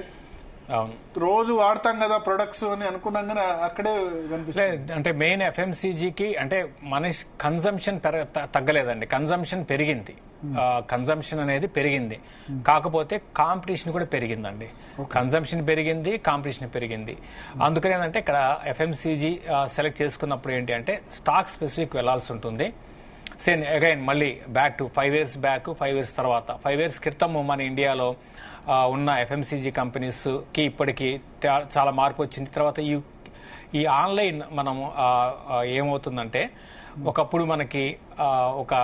రోజు వాడతాం కదా ప్రొడక్ట్స్ అని అనుకున్నాం కానీ అక్కడే కనిపిస్తుంది. అంటే మెయిన్ FMCGకి అంటే మనిషి కన్జంప్షన్ తగ్గలేదండి, కన్జంప్షన్ పెరిగింది. కన్జంప్షన్ అనేది పెరిగింది, కాకపోతే కాంపిటీషన్ కూడా పెరిగిందండి. కన్జంప్షన్ పెరిగింది, కాంపిటీషన్ పెరిగింది. అందుకని ఏంటంటే ఇక్కడ FMCG సెలెక్ట్ చేసుకున్నప్పుడు ఏంటి అంటే స్టాక్ స్పెసిఫిక్ వెళ్లాల్సి ఉంటుంది. సేమ్ అగైన్ మళ్ళీ back to 5 years back, 5 years తర్వాత, 5 years క్రితం మన ఇండియాలో ఉన్న FMCG కంపెనీస్ కి ఇప్పటికి చాలా మార్పు వచ్చింది. తర్వాత ఈ ఆన్లైన్ మనము ఏమవుతుందంటే ఒకప్పుడు మనకి ఒక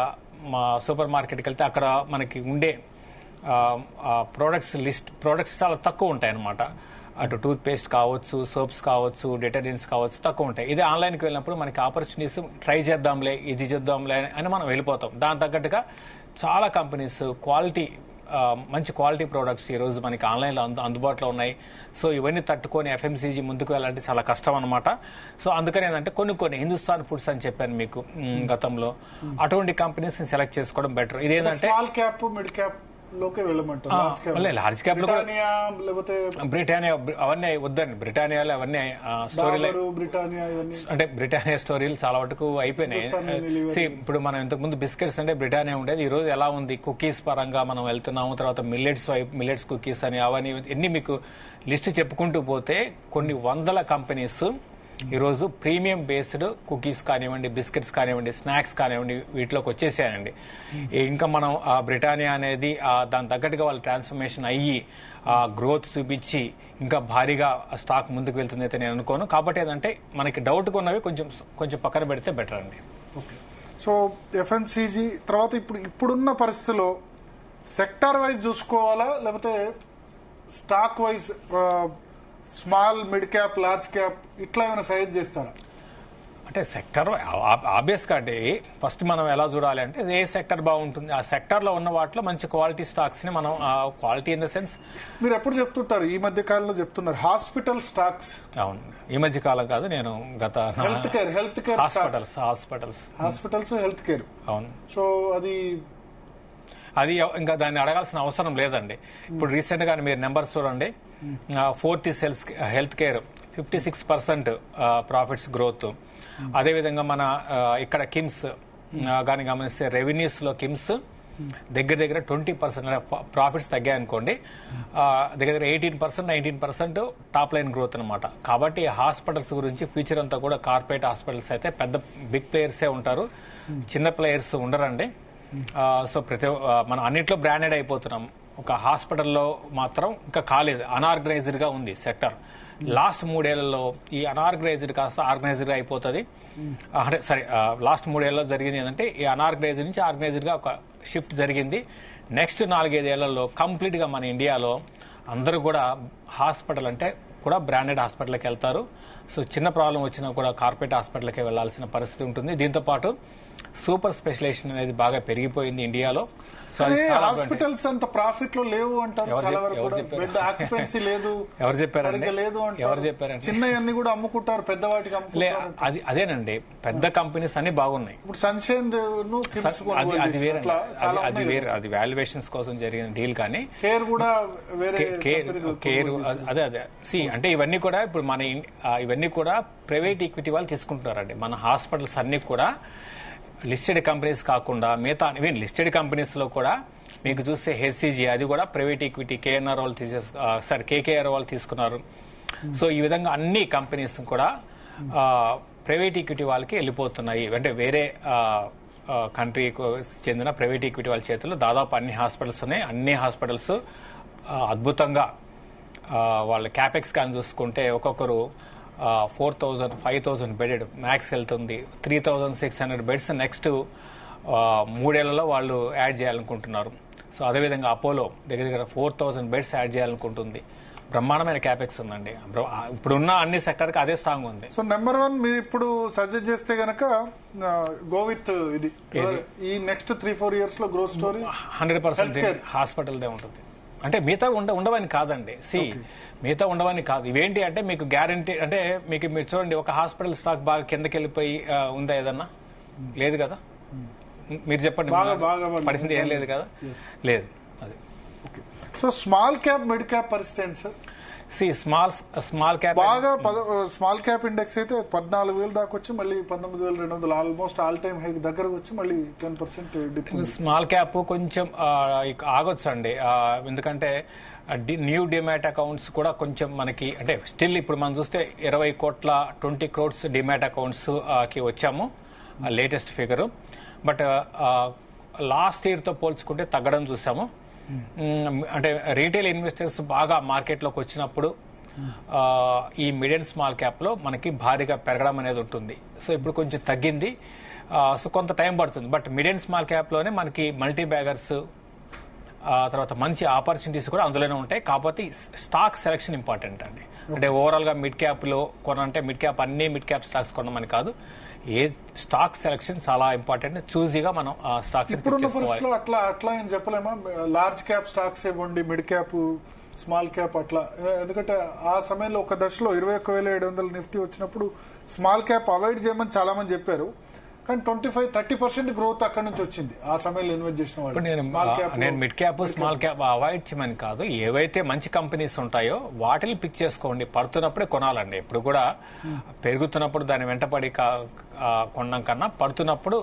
సూపర్ మార్కెట్కి వెళ్తే అక్కడ మనకి ఉండే ప్రోడక్ట్స్ చాలా తక్కువ ఉంటాయి అన్నమాట. అటు టూత్ పేస్ట్ కావచ్చు, సోప్స్ కావచ్చు, డిటర్జెంట్స్ కావచ్చు, తక్కువ ఉంటాయి. ఇదే ఆన్లైన్కి వెళ్ళినప్పుడు మనకి ఆపర్చునిటీస్ ట్రై చేద్దాంలే, ఇది చేద్దాంలే అని మనం వెళ్ళిపోతాం. దాని తగ్గట్టుగా చాలా కంపెనీస్ మంచి క్వాలిటీ ప్రోడక్ట్స్ ఈ రోజు మనకి ఆన్లైన్లో అందుబాటులో ఉన్నాయి. సో ఇవన్నీ తట్టుకొని FMCG ముందుకు వెళ్ళాలంటే చాలా కష్టం అనమాట. సో అందుకని ఏంటంటే కొన్ని హిందుస్థాన్ ఫుడ్స్ అని చెప్పాను మీకు గతంలో, అటువంటి కంపెనీస్ ని సెలెక్ట్ చేసుకోవడం బెటర్. ఇదేంటంటే స్మాల్ క్యాప్, మిడ్ క్యాప్ లోకే వెళ్ళమంటారు. లార్జ్ క్యాప్ లో బ్రిటానియా అవన్నీ వద్దండి. బ్రిటానియాలో అవన్నీ స్టోరీలు అంటే బ్రిటానియా స్టోరీలు చాలా వరకు అయిపోయినాయి. ఇప్పుడు మనం ఇంతకు ముందు బిస్కెట్స్ అంటే బ్రిటానియా ఉండేది. ఈ రోజు ఎలా ఉంది, కుకీస్ పరంగా మనం వెళ్తున్నాము. తర్వాత మిల్లెట్స్ కుకీస్ అని అవన్నీ ఎన్ని మీకు లిస్ట్ చెప్పుకుంటూ పోతే కొన్ని వందల కంపెనీస్ ఈరోజు ప్రీమియం బేస్డ్ కుకీస్ కానివ్వండి, బిస్కెట్స్ కానివ్వండి, స్నాక్స్ కానివ్వండి, వీటిలోకి వచ్చేసాయండి. ఇంకా మనం బ్రిటానియా అనేది దాని తగ్గట్టుగా వాళ్ళు ట్రాన్స్ఫర్మేషన్ అయ్యి గ్రోత్ చూపించి ఇంకా భారీగా స్టాక్ ముందుకు వెళ్తుంది అయితే నేను అనుకోను. కాబట్టి ఏంటంటే మనకి డౌట్గా ఉన్నవి కొంచెం పక్కన పెడితే బెటర్ అండి. ఓకే, సో FMCG తర్వాత ఇప్పుడున్న పరిస్థితిలో సెక్టార్ వైజ్ చూసుకోవాలా లేకపోతే stock wise small, mid cap, large cap ఇట్లా ఏమైనా సజెస్ట్ చేస్తారా? అంటే సెక్టర్ ఆబ్వియస్ గా అంటే ఫస్ట్ మనం ఎలా చూడాలి అంటే ఏ సెక్టర్ బాగుంటుంది, ఆ సెక్టర్ లో ఉన్న వాటిలో మంచి క్వాలిటీ స్టాక్స్ ని మనం క్వాలిటీ ఇన్ ద సెన్స్ మీరు ఎప్పుడు చెప్తుంటారు, ఈ మధ్య కాలంలో చెప్తున్నారు హాస్పిటల్ స్టాక్స్. అవును, ఈ మధ్య కాలం కాదు, నేను గత health care hospitals health care. అవును, సో అది ఇంకా దాన్ని అడగాల్సిన అవసరం లేదండి. ఇప్పుడు రీసెంట్ గా మీరు నెంబర్స్ చూడండి, Fortis health care 56% profits growth. అదేవిధంగా మన ఇక్కడ కిమ్స్ కానీ గమనిస్తే రెవెన్యూస్ లో కిమ్స్ దగ్గర 20% ప్రాఫిట్స్ తగ్గాయనుకోండి, దగ్గర 18%, 19% టాప్ లైన్ గ్రోత్ అనమాట. కాబట్టి హాస్పిటల్స్ గురించి ఫ్యూచర్ అంతా కూడా కార్పొరేట్ హాస్పిటల్స్ అయితే పెద్ద బిగ్ ప్లేయర్సే ఉంటారు, చిన్న ప్లేయర్స్ ఉండరండి. సో మనం అన్నిట్లో బ్రాండెడ్ అయిపోతున్నాం. ఒక హాస్పిటల్లో మాత్రం ఇంకా కాలేదు, అనార్గనైజ్డ్ గా ఉంది సెక్టర్. లాస్ట్ 3 ఏళ్లలో ఈ అనార్గనైజ్డ్ కాస్త ఆర్గనైజ్డ్ గా అయిపోతుంది. అంటే సరే, లాస్ట్ 3 ఏళ్లలో జరిగింది ఏంటంటే ఈ అనార్గనైజ్డ్ నుంచి ఆర్గనైజ్డ్ గా ఒక షిఫ్ట్ జరిగింది. నెక్స్ట్ 4-5 ఏళ్లలో కంప్లీట్ గా మన ఇండియాలో అందరూ కూడా హాస్పిటల్ అంటే కూడా బ్రాండెడ్ హాస్పిటల్కి వెళ్తారు. సో చిన్న ప్రాబ్లం వచ్చినా కూడా కార్పొరేట్ హాస్పిటల్కి వెళ్లాల్సిన పరిస్థితి ఉంటుంది. దీంతో పాటు సూపర్ స్పెషలైజేషన్ అనేది బాగా పెరిగిపోయింది ఇండియాలో. సో అది చాలా హాస్పిటల్స్ అంత ప్రాఫిట్ లో లేవు అంటారు. చాలా వరకు బెడ్ ఆక్యుపెన్సీ లేదు. ఎవరు చెప్పారండి? సరిగ్గా లేదు అంటారు. ఎవరు చెప్పారండి? చిన్నవన్నీ కూడా అమ్ముకుంటారు, పెద్దవాటికి అమ్ముకుంటారు. అదేనండి, పెద్ద కంపెనీస్ అన్ని బాగున్నాయి. ఇప్పుడు సన్షైన్ అది వేరే, అది వేరే, అది వాల్యుయేషన్స్ కోసం జరిగిన డీల్. కానీ కేర్ కూడా వేరే కేర్ అదే అంటే ఇవన్నీ కూడా ఇప్పుడు మన ఇవన్నీ కూడా ప్రైవేట్ ఈక్విటీ వాళ్ళు తీసుకుంటున్నారండి. మన హాస్పిటల్స్ అన్ని కూడా లిస్టెడ్ కంపెనీస్ కాకుండా మిగతా ఈవెన్ లిస్టెడ్ కంపెనీస్ లో కూడా మీకు చూస్తే హెచ్సిజీ అది కూడా ప్రైవేట్ ఈక్విటీ కేఎన్ఆర్ వాళ్ళు కేకేఆర్ వాళ్ళు తీసుకున్నారు. సో ఈ విధంగా అన్ని కంపెనీస్ కూడా ప్రైవేట్ ఈక్విటీ వాళ్ళకి వెళ్ళిపోతున్నాయి. అంటే వేరే కంట్రీకి చెందిన ప్రైవేట్ ఈక్విటీ వాళ్ళ చేతుల్లో దాదాపు అన్ని హాస్పిటల్స్ ఉన్నాయి. అన్ని హాస్పిటల్స్ అద్భుతంగా వాళ్ళ క్యాపెక్స్ కానీ చూసుకుంటే ఒక్కొక్కరు 4,000, 5,000 బెడెడ్ మ్యాక్స్ వెళ్తుంది. 3,600 బెడ్స్ నెక్స్ట్ 3 ఏళ్లలో వాళ్ళు యాడ్ చేయాలనుకుంటున్నారు. సో అదేవిధంగా అపోలో దగ్గర 4,000 బెడ్స్ యాడ్ చేయాలనుకుంటుంది. బ్రహ్మాండమైన క్యాపెక్స్ ఉందండి. ఇప్పుడున్న అన్ని సెక్టర్కి అదే స్ట్రాంగ్ ఉంది. సో నెంబర్ 1 మీరు ఇప్పుడు సజెస్ట్ చేస్తే గనక గో విత్ ఇది ఈ నెక్స్ట్ 3-4 ఇయర్స్ లో గ్రోత్ స్టోరీ 100% హాస్పిటల్దే ఉంటుంది. అంటే మిగతా ఉండవని కాదండి. మిగతా ఉండవని కాదు. ఇవేంటి అంటే మీకు గ్యారంటీ, అంటే మీరు చూడండి, ఒక హాస్పిటల్ స్టాక్ బాగా కిందకి వెళ్ళిపోయి ఉందా ఏదన్నా? లేదు కదా. మీరు చెప్పండి, పడింది ఏం లేదు కదా. లేదు. అది so small cap mid cap పరిస్థితి ఏంటి సార్? స్మాల్ క్యాప్ బాగా స్మాల్ క్యాప్ ఇండెక్స్ అయితే 14,000 దాకా వచ్చి మళ్ళీ 19,200 ఆల్మోస్ట్ ఆల్ టైమ్ హై దగ్గరకు వచ్చి మళ్ళీ 10% డిప్. స్మాల్ క్యాప్ కొంచెం ఆగొచ్చు అండి. ఎందుకంటే న్యూ డిమాట్ అకౌంట్స్ కూడా కొంచెం మనకి, అంటే స్టిల్ ఇప్పుడు మనం చూస్తే 20 crores డిమాట్ అకౌంట్స్ కి వచ్చాము latest figure. But last year తో పోల్చుకుంటే తగ్గడం చూసాము. అంటే రీటైల్ ఇన్వెస్టర్స్ బాగా మార్కెట్లోకి వచ్చినప్పుడు ఈ మిడ్ అండ్ స్మాల్ క్యాప్ లో మనకి భారీగా పెరగడం అనేది ఉంటుంది. సో ఇప్పుడు కొంచెం తగ్గింది. సో కొంత టైం పడుతుంది. But mid and small cap లోనే మనకి మల్టీ బ్యాగర్స్ తర్వాత మంచి ఆపర్చునిటీస్ కూడా అందులోనే ఉంటాయి. కాకపోతే స్టాక్ సెలెక్షన్ ఇంపార్టెంట్ అండి. అంటే ఓవరాల్ గా మిడ్ క్యాప్ లో కొనంటే అన్ని మిడ్ క్యాప్ స్టాక్స్ కొనమని కాదు. ఏ స్టాక్ సెలెక్షన్ చాలా ఇంపార్టెంట్. చూజీగా మనం స్టాక్స్ ఇప్పుడున్న పరిస్థితుల్లో అట్లా ఏం చెప్పలేమా? లార్జ్ క్యాప్ స్టాక్స్ ఇవ్వండి, మిడ్ క్యాప్, స్మాల్ క్యాప్ అట్లా. ఎందుకంటే ఆ సమయంలో ఒక దశలో 21,700 నిఫ్టీ వచ్చినప్పుడు స్మాల్ క్యాప్ అవాయిడ్ చేయమని చాలా మంది చెప్పారు. కానీ 25-30% గ్రోత్ అక్కడ నుంచి వచ్చింది ఆ సమయంలో ఇన్వెస్ట్ చేసిన వాళ్ళు. నేను mid cap small cap avoid చేయమని కాదు. ఏవైతే మంచి కంపెనీస్ ఉంటాయో వాటిని పిక్ చేసుకోండి. పడుతున్నప్పుడే కొనాలండి. ఇప్పుడు కూడా పెరుగుతున్నప్పుడు దాని వెంటపడి కొనడం కన్నా పడుతున్నప్పుడు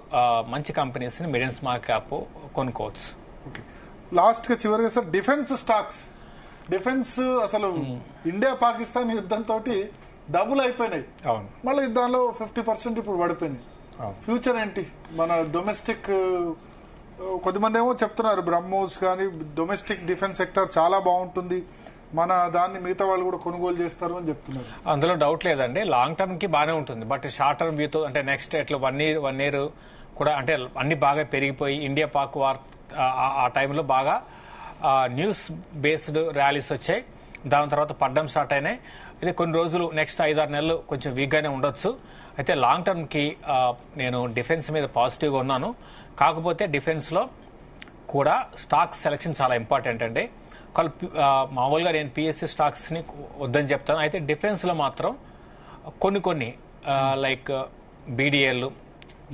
మంచి కంపెనీస్ ని మిడ్ అండ్ స్మాల్ క్యాప్ కొనుక్కోవచ్చు. లాస్ట్ గా చివరిగా సార్ డిఫెన్స్ స్టాక్స్. డిఫెన్స్ అసలు ఇండియా పాకిస్తాన్ యుద్ధంతో డబుల్ అయిపోయినాయి. మళ్ళీ దానిలో 50% ఇప్పుడు పడిపోయినాయి. ఫ్యూచర్ ఏంటి? మన డొమెస్టిక్ కొద్దిమంది ఏమో చెప్తున్నారు బ్రహ్మోస్ కానీ డొమెస్టిక్ డిఫెన్స్ సెక్టర్ చాలా బాగుంటుంది, మన దాన్ని మిగతా వాళ్ళు కూడా కొనుగోలు చేస్తారు అని చెప్తున్నారు. అందులో డౌట్ లేదండి. లాంగ్ టర్మ్ కి బాగానే ఉంటుంది. బట్ షార్ట్ టర్మ్ వ్యూతో అంటే నెక్స్ట్ ఎట్లా 1 year కూడా అంటే అన్ని బాగా పెరిగిపోయి ఇండియా పాక్ వార్ ఆ టైంలో బాగా న్యూస్ బేస్డ్ ర్యాలీస్ వచ్చాయి. దాని తర్వాత పడ్డం స్టార్ట్ అయినాయి. ఇది కొన్ని రోజులు నెక్స్ట్ 5-6 నెలలు కొంచెం వీక్ గానే ఉండొచ్చు. అయితే లాంగ్ టర్మ్ కి నేను డిఫెన్స్ మీద పాజిటివ్గా ఉన్నాను. కాకపోతే డిఫెన్స్ లో కూడా స్టాక్ సెలెక్షన్ చాలా ఇంపార్టెంట్ అండి. మామూలుగా నేను పిఎస్సి స్టాక్స్ ని వద్దని చెప్తాను. అయితే డిఫెన్స్ లో మాత్రం కొన్ని లైక్ బీడీఎల్,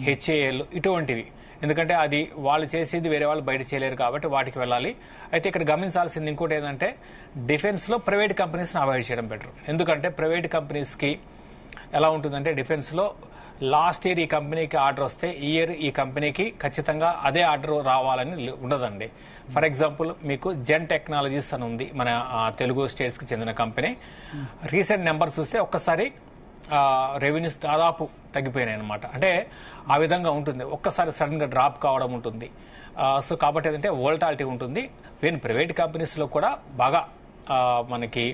హెచ్ఏఎల్ ఇటువంటివి, ఎందుకంటే అది వాళ్ళు చేసేది వేరే వాళ్ళు బయట చేయలేరు కాబట్టి వాటికి వెళ్ళాలి. అయితే ఇక్కడ గమనించాల్సింది ఇంకోటి ఏంటంటే డిఫెన్స్ లో ప్రైవేట్ కంపెనీస్ ని అవాయిడ్ చేయడం బెటర్. ఎందుకంటే ప్రైవేట్ కంపెనీస్ కి ఎలా ఉంటుందంటే డిఫెన్స్ లో లాస్ట్ ఇయర్ ఈ కంపెనీకి ఆర్డర్ వస్తే ఈ ఇయర్ ఈ కంపెనీకి ఖచ్చితంగా అదే ఆర్డర్ రావాలని ఉండదండి. ఫర్ ఎగ్జాంపుల్ మీకు జెన్ టెక్నాలజీస్ అని ఉంది, మన తెలుగు స్టేట్స్ కి చెందిన కంపెనీ. రీసెంట్ నెంబర్ చూస్తే ఒక్కసారి రెవెన్యూస్ దాదాపు తగ్గిపోయినాయి అనమాట. అంటే ఆ విధంగా ఉంటుంది. ఒక్కసారి సడన్ గా డ్రాప్ కావడం ఉంటుంది. సో కాబట్టి ఏంటంటే వోల్టాలిటీ ఉంటుంది. ఈవెన్ ప్రైవేట్ కంపెనీస్ లో కూడా బాగా మనకి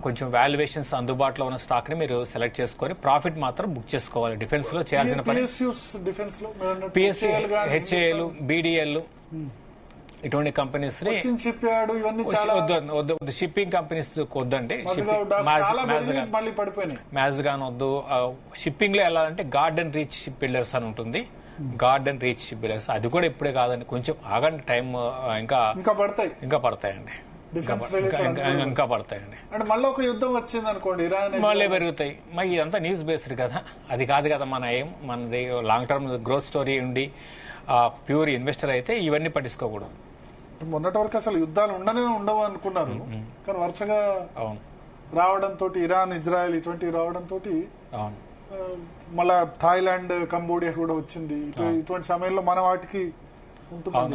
కొంచెం వాల్యుయేషన్స్ అందుబాటులో ఉన్న స్టాక్ ని మీరు సెలెక్ట్ చేసుకొని ప్రాఫిట్ మాత్రం బుక్ చేసుకోవాలి. డిఫెన్స్ లో చేయాల్సిన పని డిఫెన్స్ లో పిఎస్సి, హెచ్ఏఎల్, బీడీఎల్ ఇటువంటి కంపెనీస్ ని షిప్ యార్డ్ ఇవన్నీ చాలా వద్దు. షిప్పింగ్ కంపెనీస్ వద్దండి. మళ్ళీ పడిపోయినాయి. మ్యాజ్గాన్ వద్దు. షిప్పింగ్ లో వెళ్ళాలంటే గార్డెన్ రీచ్ షిప్ బిల్డర్స్ అని ఉంటుంది. గార్డెన్ రీచ్ షిప్ బిల్డర్స్ అది కూడా ఇప్పుడే కాదండి, కొంచెం ఆగండి, టైం ఇంకా పడతాయండి. ఇంకా పడతాయండి. అంటే మళ్ళీ ఒక యుద్ధం వచ్చింది అనుకోండి, ఇరాన్ మళ్ళీ పెరుగుతాయి. మరి ఇదంతా న్యూస్ బేస్డ్ కదా, అది కాదు కదా మన ఏం. మనది లాంగ్ టర్మ్ గ్రోత్ స్టోరీ ఉండి ప్యూర్ ఇన్వెస్టర్ అయితే ఇవన్నీ పట్టించుకోకూడదు. మొన్నటి వరకు అసలు యుద్ధాలు ఉండవు అనుకున్నారు, కానీ వరుసగా రావడంతో ఇరాన్, ఇజ్రాయెల్ ఇటువంటివి రావడంతో మళ్ళా థాయిలాండ్, కంబోడియా కూడా వచ్చింది. ఇటువంటి సమయంలో మన వాటికి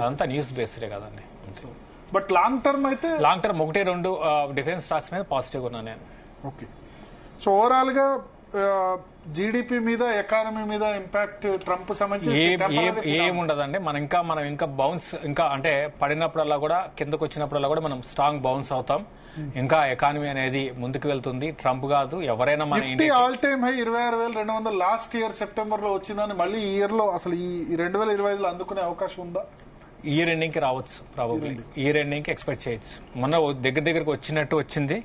అంతా న్యూస్ బేస్డే కదండి. బట్ లాంగ్ టర్మ్ అయితే లాంగ్ టర్మ్ 1-2 డిఫెన్స్ స్టాక్స్ మీద పాజిటివ్ ఉన్నా నేను. ఓకే. సో ఓవరాల్ గా జీడిపి మీద, ఎకానమీ మీద ఇంపాక్ట్ ట్రంప్ సంబంధించి ఏముండదండి. మనం ఇంకా బౌన్స్, ఇంకా అంటే పడినప్పుడల్లా కూడా, కిందకు వచ్చినప్పుడల్లా కూడా మనం స్ట్రాంగ్ బౌన్స్ అవుతాం. ఇంకా ఎకానమీ అనేది ముందుకు వెళ్తుంది. ట్రంప్ కాదు, ఎవరైనా మన all time high 26,200 last year September లో వచ్చిందని మళ్ళీ ఈ ఇయర్ లో అసలు ఈ 2025 లో అందుకునే అవకాశం ఉందా? ఇయర్ ఎండింగ్ కి రావచ్చు, ప్రాబబ్లీ ఇయర్ ఎండింగ్ కి ఎక్స్పెక్ట్ చేయొచ్చు. మొన్న దగ్గరకు వచ్చినట్టు వచ్చింది,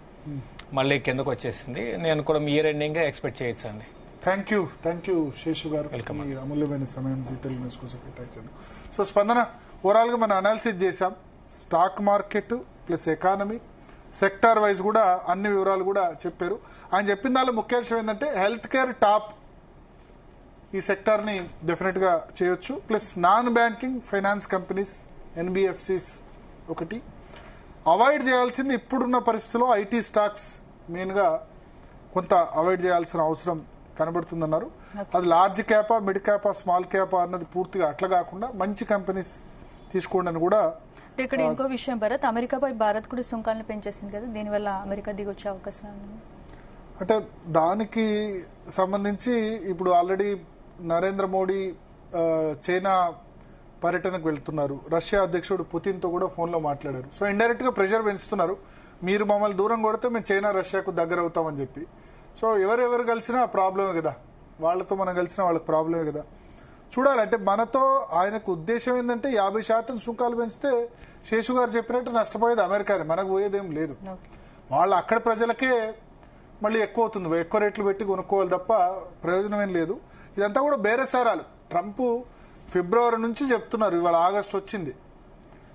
మళ్ళీ కిందకు వచ్చేసింది. నేను కూడా ఇయర్ ఎండింగ్ ఎక్స్పెక్ట్ చేయొచ్చు అండి. థ్యాంక్ యూ శేషు గారు, వెల్కమ్. అమూల్యమైన సమయం జీ తెలుగు న్యూస్ కోసం కేటాయించాను. సో స్పందన, ఓవరాల్ గా మనం అనాలిసిస్ చేశాం. Stock market plus economy sector wise కూడా అన్ని వివరాలు కూడా చెప్పారు. ఆయన చెప్పిన దానిలో ముఖ్య విషయం ఏంటంటే హెల్త్ కేర్ టాప్, ఈ సెక్టార్ ని డెఫినెట్ గా చేయొచ్చు. Plus non banking finance companies, NBFCs ఒకటి. అవాయిడ్ చేయాల్సింది ఇప్పుడున్న పరిస్థితుల్లో ఐటీ స్టాక్స్ మెయిన్ గా కొంత అవాయిడ్ చేయాల్సిన అవసరం కనబడుతుందన్నారు. అది లార్జ్ క్యాపా, మిడ్ క్యాపా, స్మాల్ క్యాపా అన్నది పూర్తిగా అట్లా కాకుండా మంచి కంపెనీస్ తీసుకోండి అని కూడా. ఇక్కడ ఇంకో విషయం భరత్, అమెరికాపై భారత్ కూడా సుంకాలను పెంచేసింది కదా, దీనివల్ల అమెరికా దిగొచ్చే అవకాశం ఉంది. అంటే దానికి సంబంధించి ఇప్పుడు ఆల్రెడీ నరేంద్ర మోడీ చైనా పర్యటనకు వెళ్తున్నారు. రష్యా అధ్యక్షుడు పుతిన్తో కూడా ఫోన్లో మాట్లాడారు. సో ఇండైరెక్ట్ గా ప్రెషర్ పెంచుతున్నారు, మీరు మమ్మల్ని దూరం కొడితే మేము చైనా, రష్యాకు దగ్గర అవుతామని చెప్పి. సో ఎవరెవరు కలిసినా ప్రాబ్లమే కదా, వాళ్ళతో మనం కలిసినా వాళ్ళకి ప్రాబ్లమే కదా. చూడాలి. అంటే మనతో ఆయనకు ఉద్దేశం ఏంటంటే 50% సుంకాలు పెంచితే శేషు గారు చెప్పినట్టు నష్టపోయేది అమెరికానే, మనకు పోయేదేం లేదు. వాళ్ళు అక్కడ ప్రజలకే మళ్ళీ ఎక్కువ అవుతుంది, ఎక్కువ రేట్లు పెట్టి కొనుక్కోవాలి తప్ప ప్రయోజనం ఏం లేదు. ఇదంతా కూడా బేరసారాలు. ట్రంప్ ఫిబ్రవరి నుంచి చెప్తున్నారు, ఇవాళ ఆగస్ట్ వచ్చింది.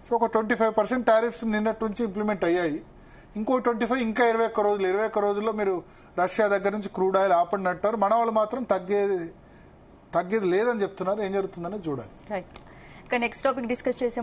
సో ఒక 25% టారిఫ్స్ నిన్నటి నుంచి ఇంప్లిమెంట్ అయ్యాయి. ఇంకో 25, ఇంకా 21 రోజులు. 21 రోజుల్లో మీరు రష్యా దగ్గర నుంచి క్రూడ్ ఆయిల్ ఆపండి అంటారు. మన వాళ్ళు మాత్రం తగ్గేది లేదని చెప్తున్నారు. ఏం జరుగుతుందని చూడాలి. నెక్స్ట్ టాపిక్ డిస్కస్ చేసే